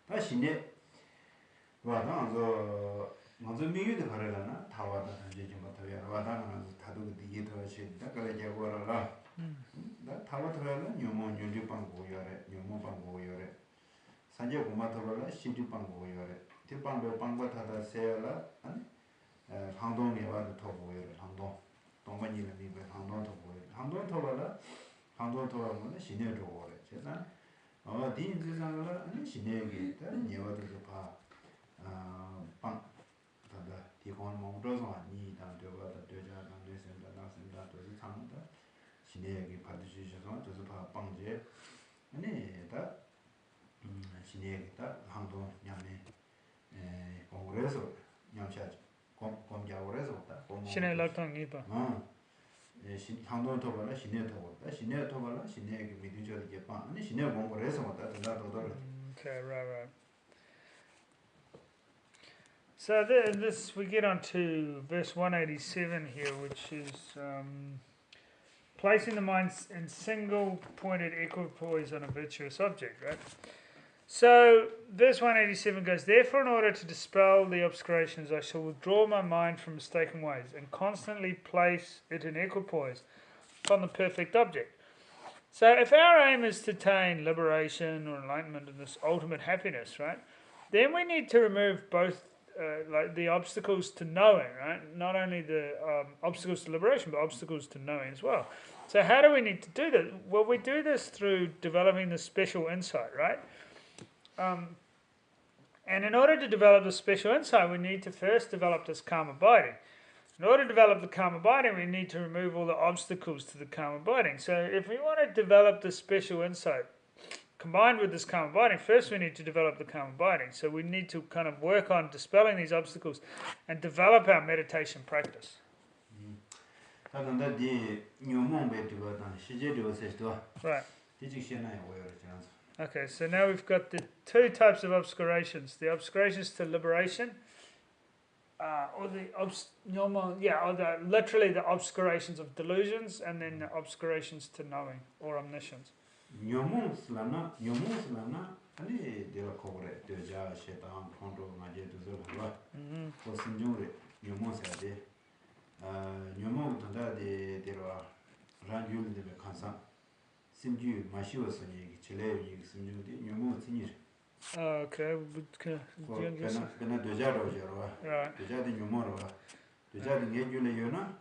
다시네 와다서 먼저 미유도 가려나 타와다 단지 좀 같아요 와다는 다도 이해도 하시다 그래 제거라 나 타와트라는 녀모 녀주방고 요래 녀모방고 요래 산제 고마터라 시주방고 요래 티방도 방바타다 세라 아니 항동에 와도 토고 요래 항동 동반이는 미베 항동 토고 요래 항동 토라라 항동 토라면 신내로 오래 제가 디인지상을 아니 신내기 다른 예와도 봐방 다다 디콘 몽도서 아니 단도가 되자 단도선다 나선다 도지 상다 신내기 받으시셔서 저서 방제 아니 다 신내기 다 항도 냠네 공부해서 냠샤 공자고래서 다 신의 락탕 니바. 항도 토발라 신내 토발라 신내 토발라 신내기 미디저를 개방 아니 신내 공부해서 왔다 나도도 Okay, right. So this we get on to verse 187 here, which is placing the mind in single-pointed equipoise on a virtuous object, right? So verse 187 goes, therefore in order to dispel the obscurations I shall withdraw my mind from mistaken ways and constantly place it in equipoise upon the perfect object. So if our aim is to attain liberation or enlightenment and this ultimate happiness, right, then we need to remove both like the obstacles to knowing, right? Not only the obstacles to liberation, but obstacles to knowing as well. So how do we need to do that? Well, we do this through developing this special insight, right? And in order to develop this special insight, we need to first develop this calm abiding. In order to develop the calm abiding, we need to remove all the obstacles to the calm abiding. So if we want to develop this special insight, combined with this calm abiding, first we need to develop the calm abiding. So we need to kind of work on dispelling these obstacles and develop our meditation practice. Right. Okay, so now we've got the two types of obscurations. The obscurations to liberation, literally the obscurations of delusions, and then the obscurations to knowing or omniscience. 녀몽슬라나 아니 데라 코브레 데자 셰탄 콘도 마제 두저라 고심중레 녀몽사데 녀몽 단다데 데라 란율데 칸사 심주 마시오스니 칠레이 심주데 녀몽 티니 Okay, 베나 데자로 저라 데자데 녀몽로 데자데 녜줄레 요나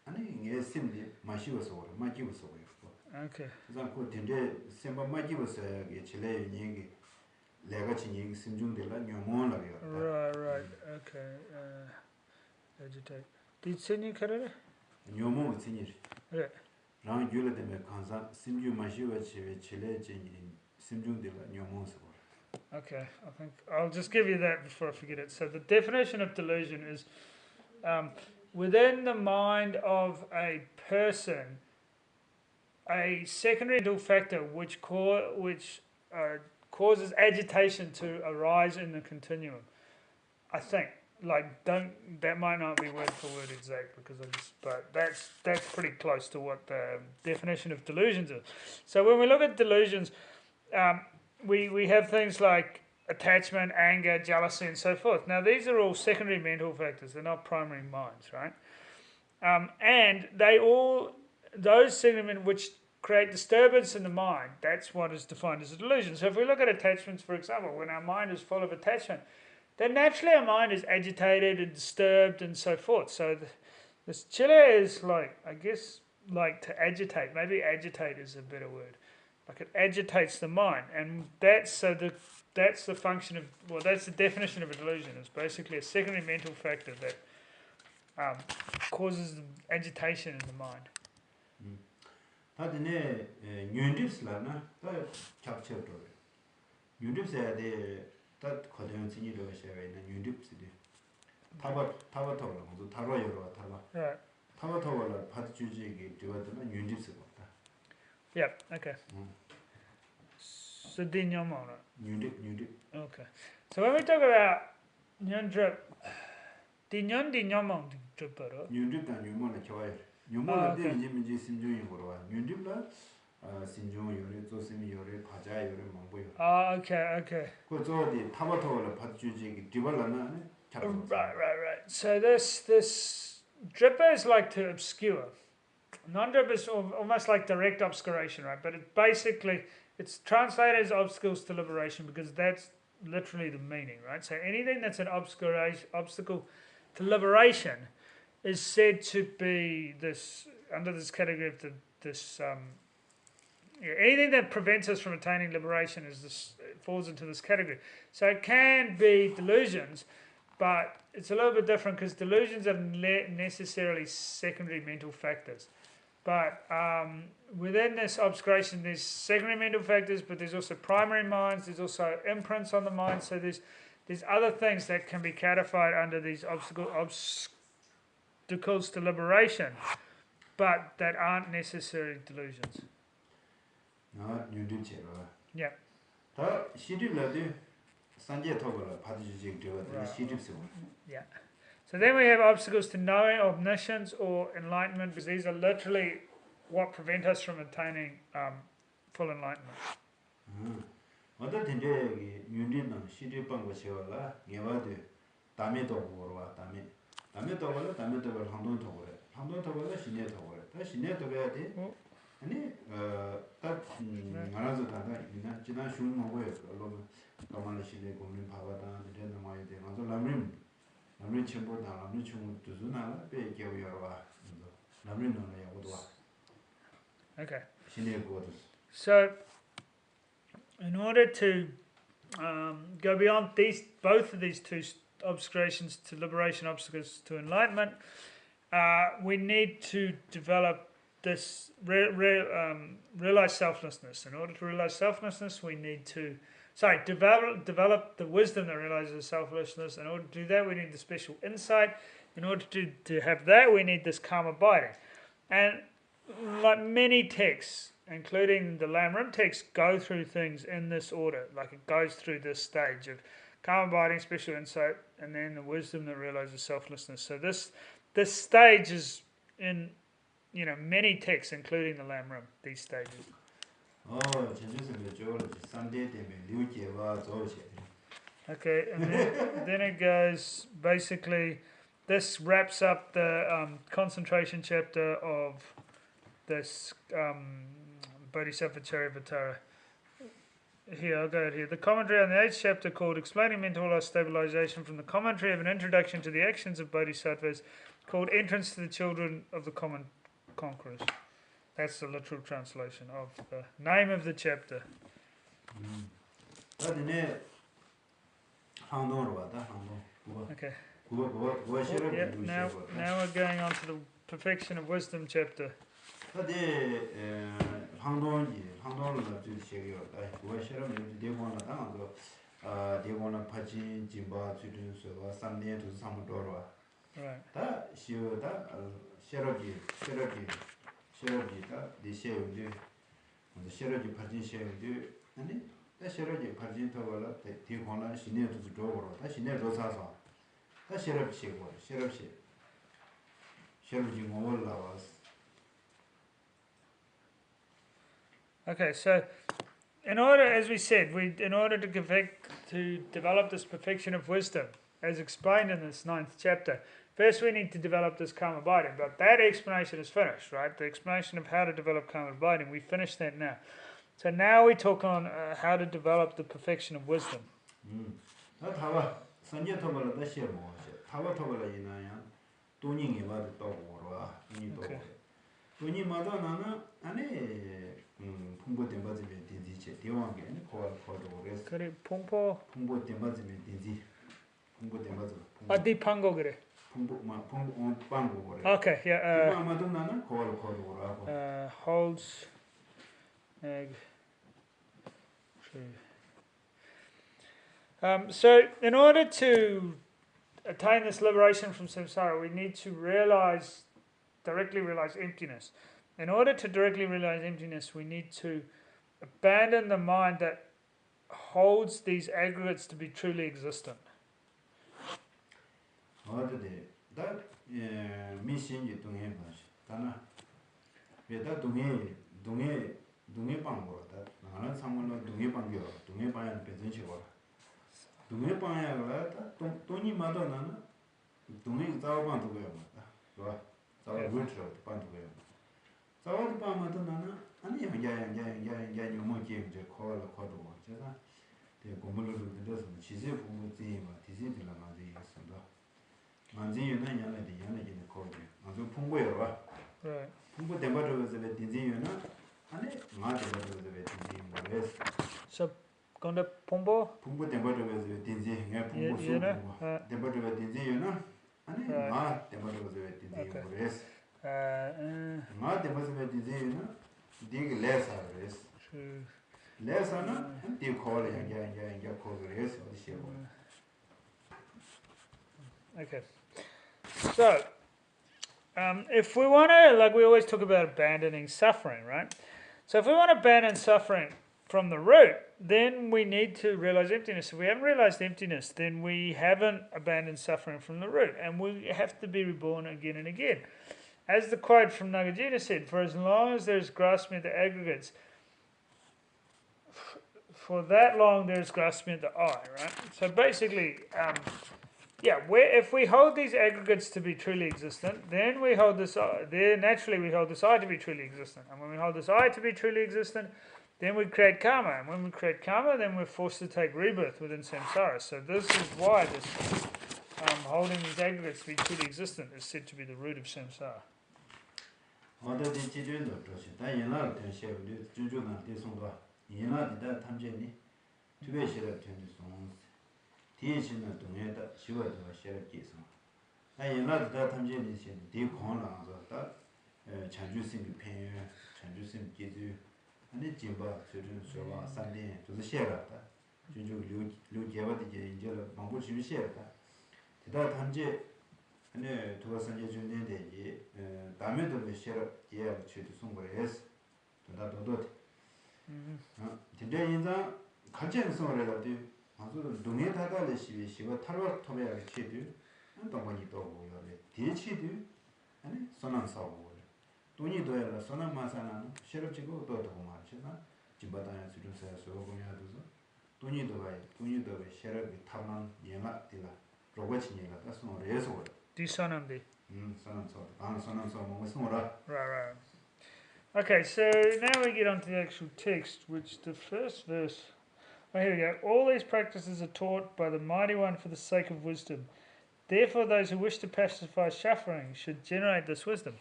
아니 녜 심데 마시오스오라 마지오스오라 Okay. Right. Okay. Agitate. Did Sydney cut it? Okay, I think I'll just give you that before I forget it. So the definition of delusion is within the mind of a person, a secondary mental factor which causes agitation to arise in the continuum. I think, that might not be word for word exact but that's pretty close to what the definition of delusions is. So when we look at delusions, we have things like attachment, anger, jealousy, and so forth. Now these are all secondary mental factors; they're not primary minds, right? And those segments which create disturbance in the mind, that's what is defined as a delusion. So if we look at attachments, for example, when our mind is full of attachment, then naturally our mind is agitated and disturbed and so forth. So this chile is like, I guess, like to agitate. Maybe agitate is a better word. Like it agitates the mind, and that's the function of, well, that's the definition of a delusion. It's basically a secondary mental factor that causes agitation in the mind. 다들 뉴립스라나 다 잡쳐도 뉴립스에 대해 다 거대한 진이로 셔야는 뉴립스들 타바타바로 모두 타로여로 타바 Right. 타바타바로 파트 주지기 되었다면 뉴립스 같다. Yep. Okay. So dinyomona. 뉴립 Okay. So when we talk about nyon drip, dinyomon dripero. 뉴립과 뉴몬의 좋아요. 뉴몬은 okay. 이제 심중이 걸어와. 뉴립라 심중 요리 조심이 요리 과자 요리 먹고요. Okay. 그 저기 타바타바로 파트 주지기 디발라나 Right. So this dripper is like to obscure. Non-dripper is almost like direct obscuration, right? But it basically, it's translated as obstacles to liberation because that's literally the meaning, right? So anything that's an obstacle to liberation is said to be this, under this category of anything that prevents us from attaining liberation falls into this category. So it can be delusions, but it's a little bit different because delusions are necessarily secondary mental factors. But within this obscuration, there's secondary mental factors, but there's also primary minds, there's also imprints on the mind. So there's other things that can be codified under these obstacles to liberation, but that aren't necessarily delusions. Yeah. Yeah. So then we have obstacles to knowing, omniscience, or enlightenment, because these are literally what prevent us from attaining full enlightenment. 아니 딱 말아서 다가 이나 지난 슈 먹어요. 그러면 가만히 시내 고민 봐봐다 되는 거에 대해서 남림 첨보다 남림 첨부 두즈나 배겨 여러 와. 남림 너는 야고도 와. Okay. 시내 고도. So, in order to go beyond both of these two obscurations to liberation, obstacles to enlightenment, we need to develop this realize selflessness. In order to realize selflessness, we need to develop the wisdom that realizes selflessness. In order to do that, we need the special insight. In order to have that, we need this calm abiding. And like many texts, including the Lamrim text, go through things in this order. Like it goes through this stage of calm abiding, special insight, and then the wisdom that realizes selflessness. So this stage is in many texts, including the Lamrim, these stages. Okay, and then it goes, basically, this wraps up the concentration chapter of this Bodhisattva Charyavatara. Here, I'll go here. The commentary on the 8th chapter called Explaining Mental Life Stabilization from the commentary of an introduction to the actions of Bodhisattvas called Entrance to the Children of the Common Conquerors. That's the literal translation of the name of the chapter. Okay. Yep, now we're going on to the Perfection of Wisdom chapter. Right. Okay, so in order, as we said, in order to develop this perfection of wisdom, as explained in this 9th chapter, first we need to develop this calm abiding. But that explanation is finished, right? The explanation of how to develop calm abiding, we finished that now. So now we talk on how to develop the perfection of wisdom. Sanje Tobala the Shemo, Tava Tobala Inaya, Tuning about the dog or Okay. Tuni Madonna, Ane Pumbo Tembazime Dinzi, Diwangan, call for the rest. Kare Pumpo. Pumbo Tembazime Dinzi, Pumbo Tembazo, Adi Pango gare. Pumbo on Pango. Okay, yeah. Madonna, call or Holds egg tree. So, in order to attain this liberation from samsara, we need to directly realize emptiness. In order to directly realize emptiness, we need to abandon the mind that holds these aggregates to be truly existent. That mission you don't have much. Dana, that Dunge Bango, that Nana someone like Dunge Bango, Dunge Bayan Pezinchua. Dunge Bayan, Tony Madonna, Dunge Zaban to wear, Zawa Witcher, Pantuel. Zawa Pamadonna, and even Yan Monkey, the call a Cordoba, the Gomolo, the dozen, she's a Pumuzima, Tizit Lamazi, Manzi Yana, the Yana in the Cordia, and the Punguera. Right. Pumbo Tembato was a bit dizzy, and it Martin was a bit dizzy. So, Gonda Pumbo? Pumbo Tembato was a bit dizzy, Pumbo Tembato was dizzy, and it Mart Tembato was a bit dizzy. Mart was a bit dizzy, dig less a race. Less and you call it and your call the race or the ship. Okay. So, if we want to, like we always talk about abandoning suffering, right? So if we want to abandon suffering from the root, then we need to realize emptiness. If we haven't realized emptiness, then we haven't abandoned suffering from the root, and we have to be reborn again and again. As the quote from Nagarjuna said, for as long as there's grasping at the aggregates, for that long there's grasping at the I, right? So basically, if we hold these aggregates to be truly existent, then we hold this I. Then naturally we hold this I to be truly existent. And when we hold this I to be truly existent, then we create karma. And when we create karma, then we're forced to take rebirth within samsara. So this is why this holding these aggregates to be truly existent is said to be the root of samsara. Tienshina Duneta, Shiva Share Jason. I am not that Tamjanition, deep corner, Chanjusim Pen, Chanjusim Gizu, and the Jimba, Children Shova, Sunday to the Shera, Junju Lu Javati, Angela, Mambuchi Shera. That Tamje, and to a Sanja Junde, Damet of the Shera, yeah, to somewhere else, to that dot. Today in the Kajan Son relative. 동해 다달의 시비시가 탈락 토매하게 치드 동반이 또 보여래 대치드 아니 선한 사고 돈이 도야라 선한 마사나는 실업지고 또 말이잖아 집바다에 수준사서 보냐도서 돈이 도와에 실업이 탐난 예마들라 로봇이니라 다서 레서 Disonamdi. 선한 사 뭐 선라 Right. Okay, so now we get on to the actual text, which the first verse. Oh, here we go. All these practices are taught by the Mighty One for the sake of wisdom. Therefore, those who wish to pacify suffering should generate this wisdom.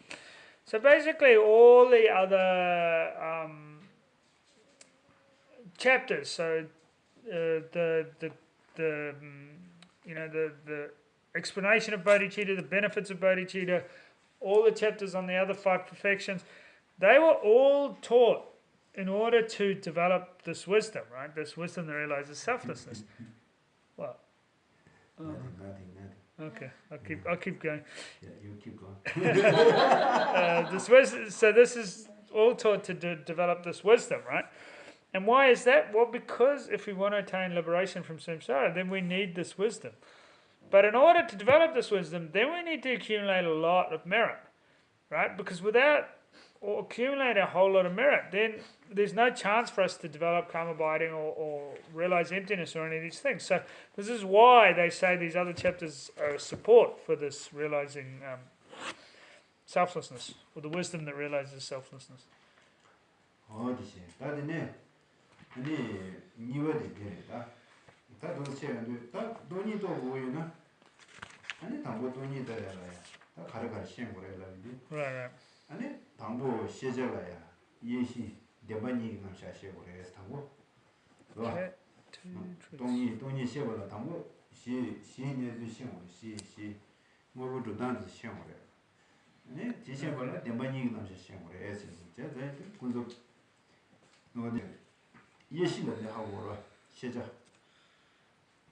So basically, all the other chapters. So the explanation of bodhicitta, the benefits of bodhicitta, all the chapters on the other 5 perfections, they were all taught in order to develop this wisdom, right? This wisdom that realizes selflessness. What? nothing. Okay, I'll keep going. Yeah, you keep going. This is all taught to develop this wisdom, right? And why is that? Well, because if we want to attain liberation from samsara, then we need this wisdom. But in order to develop this wisdom, then we need to accumulate a lot of merit, right? Because without accumulate a whole lot of merit, then there's no chance for us to develop karma binding or realize emptiness or any of these things. So this is why they say these other chapters are support for this realizing selflessness, or the wisdom that realizes selflessness. 다 도시에는 다 돈이도 보이나 아니 당고 돈이도 해라야 다 가르가 시행 거래라 이제 Right. 아니 당고 시제라야 예시 대반이 감샤시 거래서 당고 Okay. 와 Two truths. 돈이 시에라 당고 시내도 시행 시 뭐부터 단지 시행 거래 아니 지시행 거래 대반이 감샤시 시행 거래서 진짜 군도 너네 예시는 하고 시작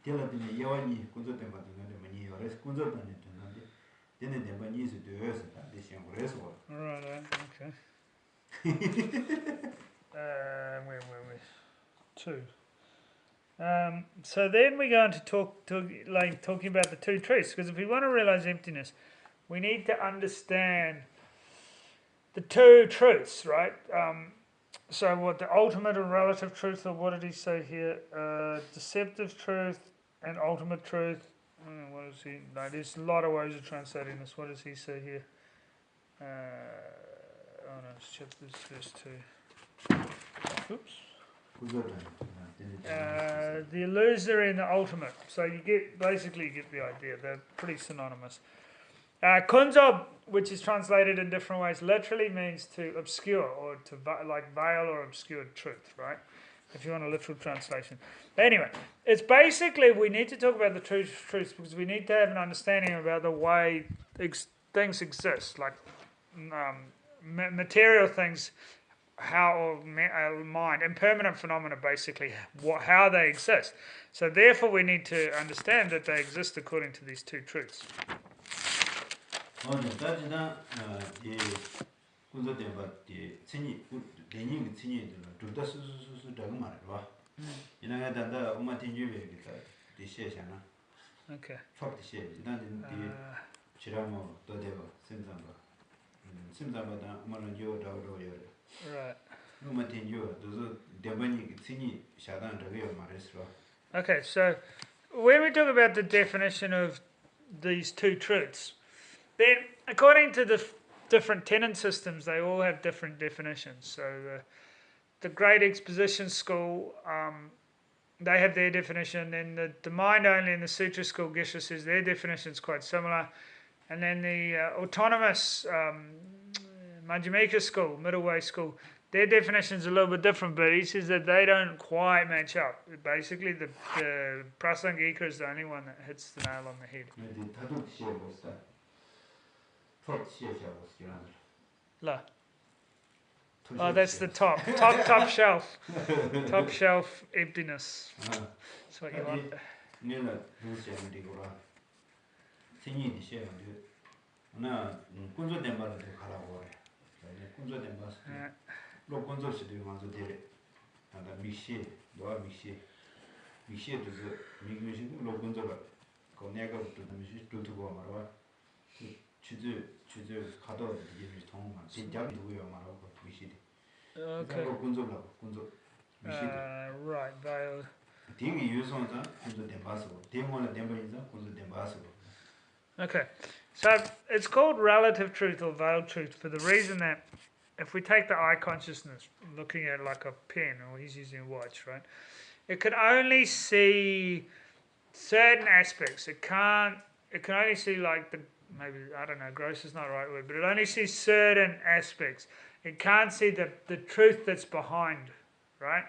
텔라드니 여완이 군도 때문에 많이 열어서 군도 때문에 되는데 되는 데만 이수 되어서 대신 그래서 Right. Okay. Where? Two. So then we go on to talking about the two truths, because if we want to realize emptiness, we need to understand the two truths, right? So what the ultimate and relative truth, or what did he say here? Deceptive truth and ultimate truth. What is he? No, there's a lot of ways of translating this. What does he say here? Oh no, it's chapter verse 2. Oops. The illusory and the ultimate. So you get the idea. They're pretty synonymous. Kunzob, which is translated in different ways, literally means to obscure or to like veil or obscure truth, right? If you want a literal translation. Anyway, it's basically we need to talk about the truths because we need to have an understanding about the way things exist, like material things, how mind, impermanent phenomena, basically how they exist. So therefore, we need to understand that they exist according to these two truths. Okay. Right. Okay, so when we talk about the definition of these two truths, then according to the different tenet systems, they all have different definitions. So the Great Exposition School, they have their definition. Then the Mind Only and the Sutra School, Geshe says their definition is quite similar. And then the autonomous Majjhimika School, Middle Way School, their definition is a little bit different, but he says that they don't quite match up. Basically, the Prasangika is the only one that hits the nail on the head. La. Oh, that's the top shelf. Top shelf emptiness. That's what you want. Okay. Right, veil. Okay, so it's called relative truth or veiled truth for the reason that if we take the eye consciousness, looking at like a pen, or he's using a watch, right? It can only see certain aspects. It can only see like gross is not the right word, but it only sees certain aspects. It can't see the truth that's behind, right?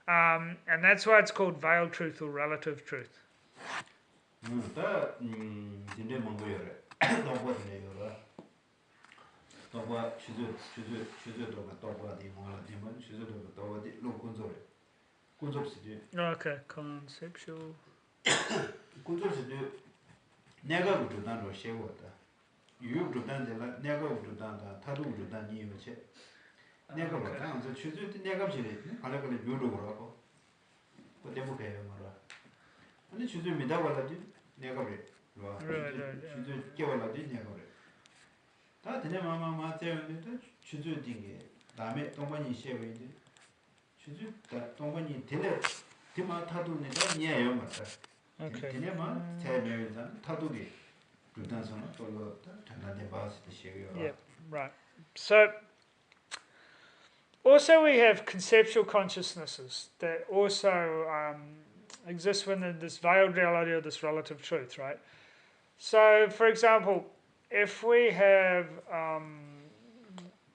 And that's why it's called veiled truth or relative truth. Okay, conceptual. Yep, right. So also we have conceptual consciousnesses that also exists within this veiled reality or this relative truth, right? So, for example, if we have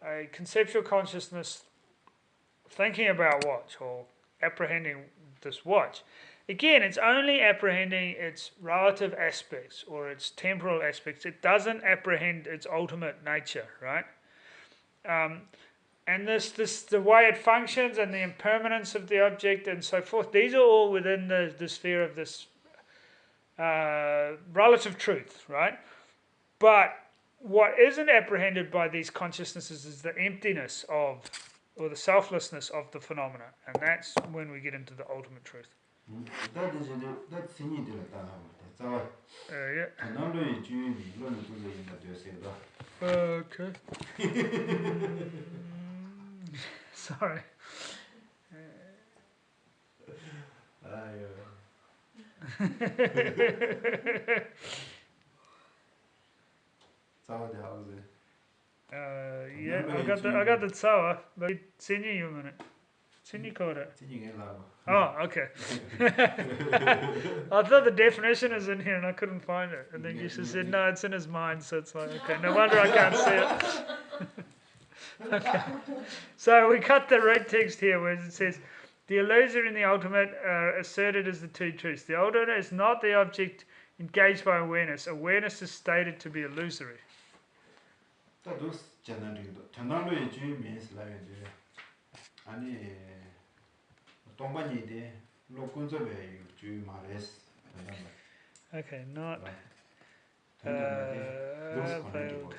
a conceptual consciousness thinking about watch or apprehending this watch, again, it's only apprehending its relative aspects or its temporal aspects. It doesn't apprehend its ultimate nature, right? And the way it functions and the impermanence of the object and so forth, these are all within the sphere of this relative truth, right? But what isn't apprehended by these consciousnesses is the emptiness of, or the selflessness of the phenomena. And that's when we get into the ultimate truth. That's singing to the Yeah. Okay. Sorry. Yeah, I got the tsawa, but Sinyi you a minute. Sinyi called it. Oh, okay. I thought the definition is in here and I couldn't find it. And then you just said, no, it's in his mind. So it's like, okay, no wonder I can't see it. Okay. So we cut the red text here where it says, the illusory and the ultimate are asserted as the two truths. The ultimate is not the object engaged by awareness. Awareness is stated to be illusory. Okay, not veiled.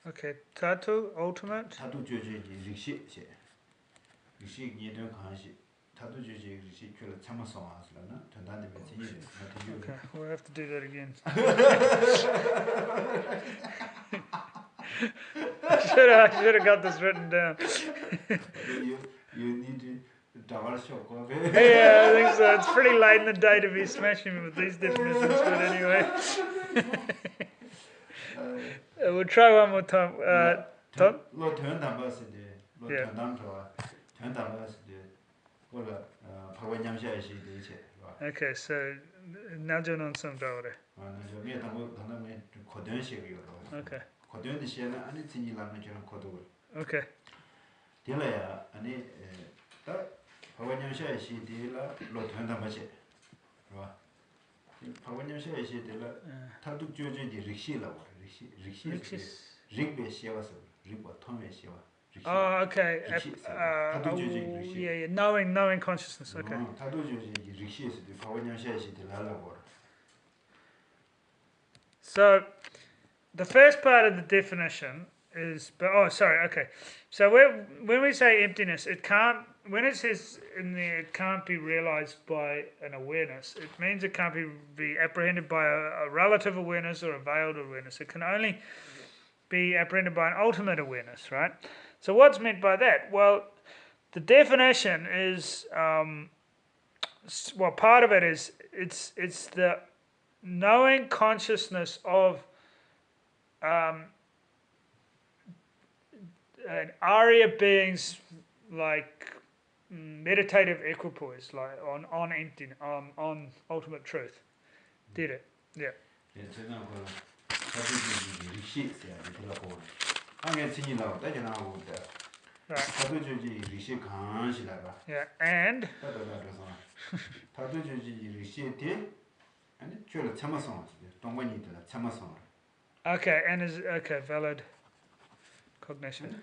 Okay, tatu, ultimate. Okay, we'll have to do that again. I should have got this written down. You need to Yeah, I think so. It's pretty late in the day to be smashing me with these definitions, but anyway. We'll try one more time. Tom? Okay, so now doing on some dollar. Okay. Okay. Oh, okay. Yeah, knowing consciousness. Okay. So, the first part of the definition is, okay. So when we say emptiness, it can't. When it says in there, it can't be realized by an awareness. It means it can't be apprehended by a relative awareness or a veiled awareness. It can only be apprehended by an ultimate awareness, right? So what's meant by that? Well, the definition is, part of it is it's the knowing consciousness of an Arya being's like meditative equipoise, like on empty, on ultimate truth. Did it? Yeah. Yeah, and okay, and is okay valid cognition.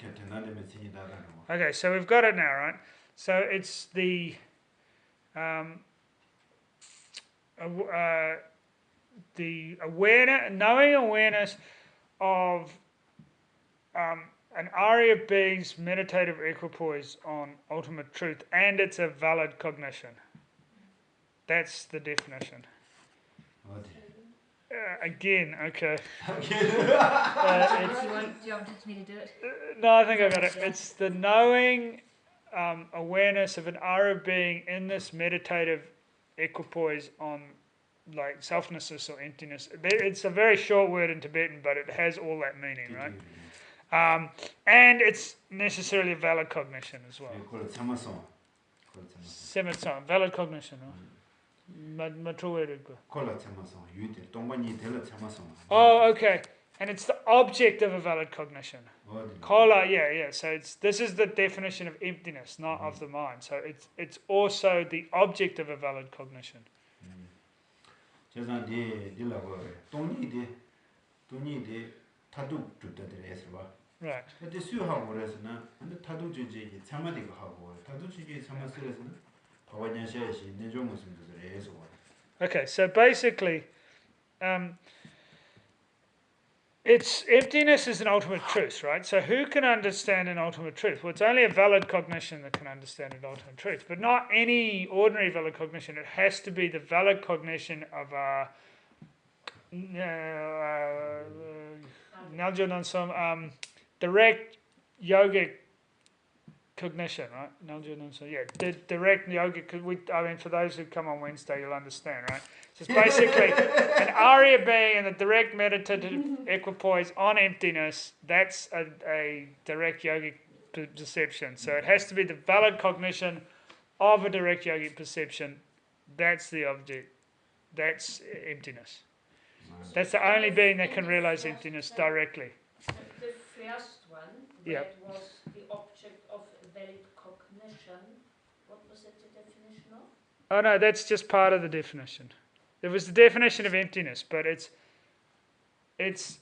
Okay, so we've got it now, right? So it's the knowing awareness of an Arya being's meditative equipoise on ultimate truth, and it's a valid cognition. That's the definition. Again, okay. Do you want me to do it? No, I think I got it. It's the knowing awareness of an Arya being in this meditative equipoise on like selflessness or emptiness. It's a very short word in Tibetan, but it has all that meaning, right? And it's necessarily a valid cognition as well. Semitson, valid cognition. Oh, okay. And it's the object of a valid cognition. Kola, yeah. So this is the definition of emptiness, not of the mind. So it's also the object of a valid cognition. Right. Okay, so basically, it's emptiness is an ultimate truth, right? So who can understand an ultimate truth? Well, it's only a valid cognition that can understand an ultimate truth, but not any ordinary valid cognition. It has to be the valid cognition of a direct yogic cognition, right? Direct yogic. I mean, for those who come on Wednesday, you'll understand, right? So it's basically an Arya being in a direct meditative equipoise on emptiness. That's a direct yogic perception. So it has to be the valid cognition of a direct yogic perception. That's the object. That's emptiness. That's the only being that can realize emptiness directly. The first one, that was the object of valid cognition. What was it the definition of? Oh no, that's just part of the definition. It was the definition of emptiness, but it's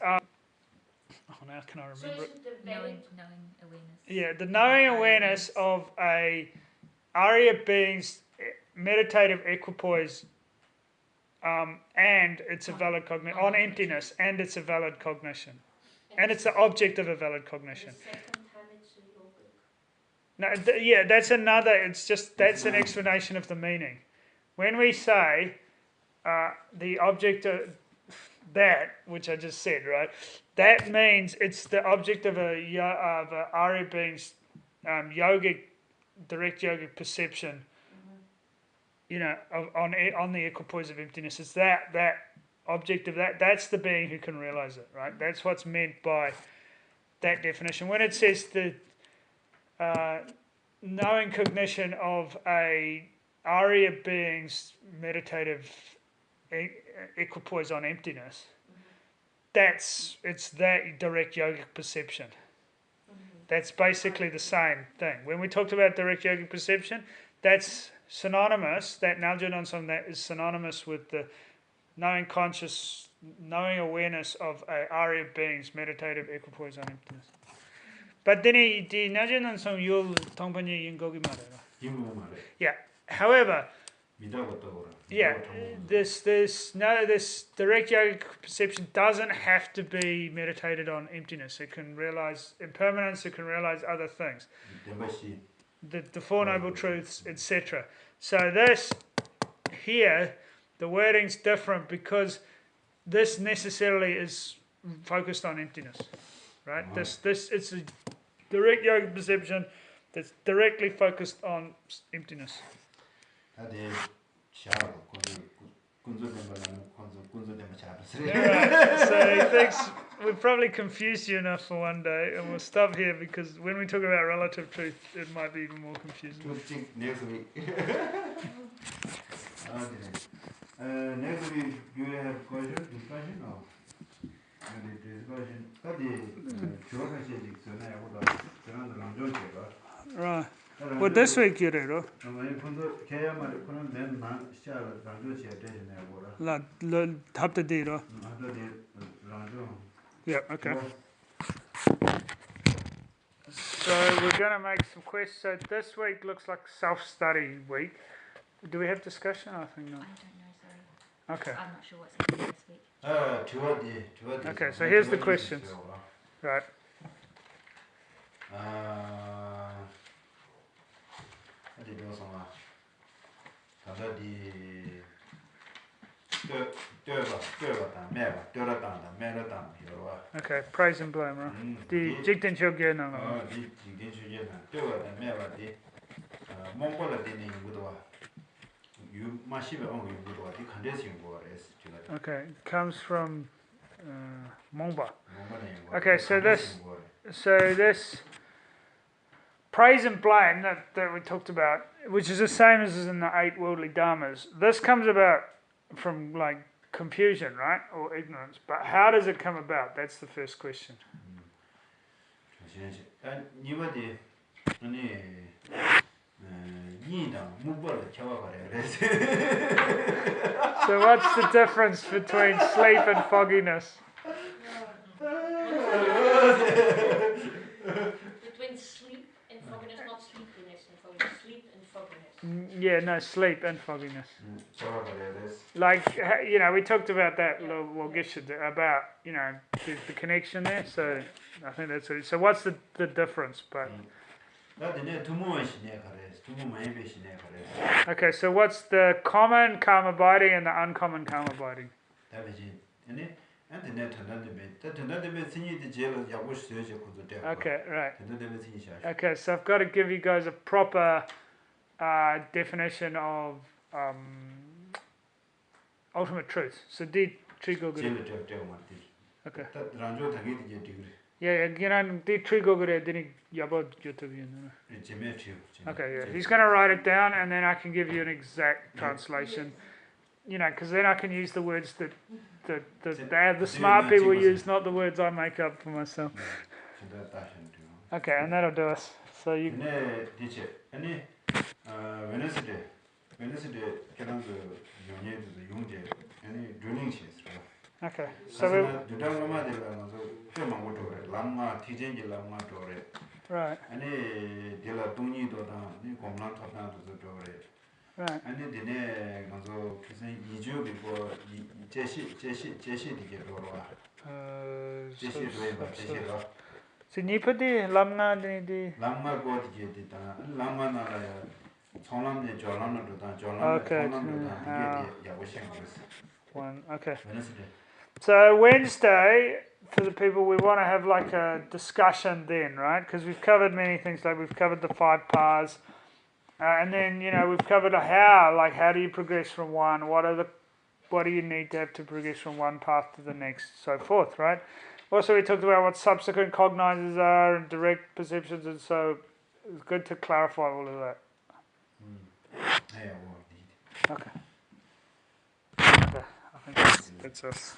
now can I remember? So is it the Knowing awareness. Yeah, the knowing awareness of a Arya being's meditative equipoise, and it's a valid cognition on emptiness, and it's a valid cognition, and it's the object of a valid cognition. The second time it's a yogic. No, that's another. It's just that's an explanation of the meaning. When we say the object of that, which I just said, right? That means it's the object of a Arya being's direct yogic perception. You know, on the equipoise of emptiness. It's that object of that. That's the being who can realize it, right? That's what's meant by that definition. When it says the knowing cognition of a Arya being's meditative equipoise on emptiness, it's that direct yogic perception. That's basically the same thing. When we talked about direct yogic perception, that's synonymous, that Naljanon that is synonymous with the knowing awareness of a Arya being's meditative equipoise on emptiness. But then the Naljanon som yul tongpanye yingogi mare. Yeah. However, this direct yogic perception doesn't have to be meditated on emptiness. It can realize impermanence. It can realize other things, the Four Noble Truths, etc. So this here, the wording's different because this necessarily is focused on emptiness, right? This it's a direct yogic perception that's directly focused on emptiness. Right. So he thinks we've probably confused you enough for one day, and we'll stop here because when we talk about relative truth, it might be even more confusing. Next week. Next week, you have discussion or? Right. Well, this week you read, right? Yeah, okay. So we're going to make some questions. So this week looks like self-study week. Do we have discussion? I think not. I don't know, sorry. Okay. I'm not sure what's happening this week. Okay, so here's the questions. Right. Okay, praise and blame, right? The Jigten Chogye no. 몽골에 되는 것도 유 마시베 온 것도 이 컨데스 용거레스 제가 Okay, it comes from Mongba. 몽골에 Okay, so this praise and blame that we talked about, which is the same as in the 8 worldly dharmas, this comes about from like confusion, right? Or ignorance. But how does it come about? That's the first question. 니버디 아니 이다 무벌 쳐봐래. So what's the difference between sleep and fogginess? Between sleep and fogginess, not sleepiness and fogginess. Sleep and fogginess. Yeah, no, sleep and fogginess. 쳐봐래. Like, you know, we talked about that about, you know, the connection there. So I think that's it. So what's the difference? But okay, so what's the common karma body and the uncommon karma body? Okay, right. Okay, so I've got to give you guys a proper definition of ultimate truth. So did Trigoguru. Okay. Yeah, you know, did Trigoguru didn't yabod YouTube. Okay, yeah. He's going to write it down, and then I can give you an exact translation. You know, because then I can use the words that the smart people use, not the words I make up for myself. Okay, and that'll do us. So you. Okay, so we. Right. Right. So you put the lamna the. Okay. One. Okay. So Wednesday, for the people, we want to have like a discussion then, right? Because we've covered many things, like we've covered the 5 paths, and then we've covered how do you progress from one? What do you need to have to progress from one path to the next, so forth, right? Also, we talked about what subsequent cognizers are and direct perceptions, and so it's good to clarify all of that. Okay. Okay, I think that's us.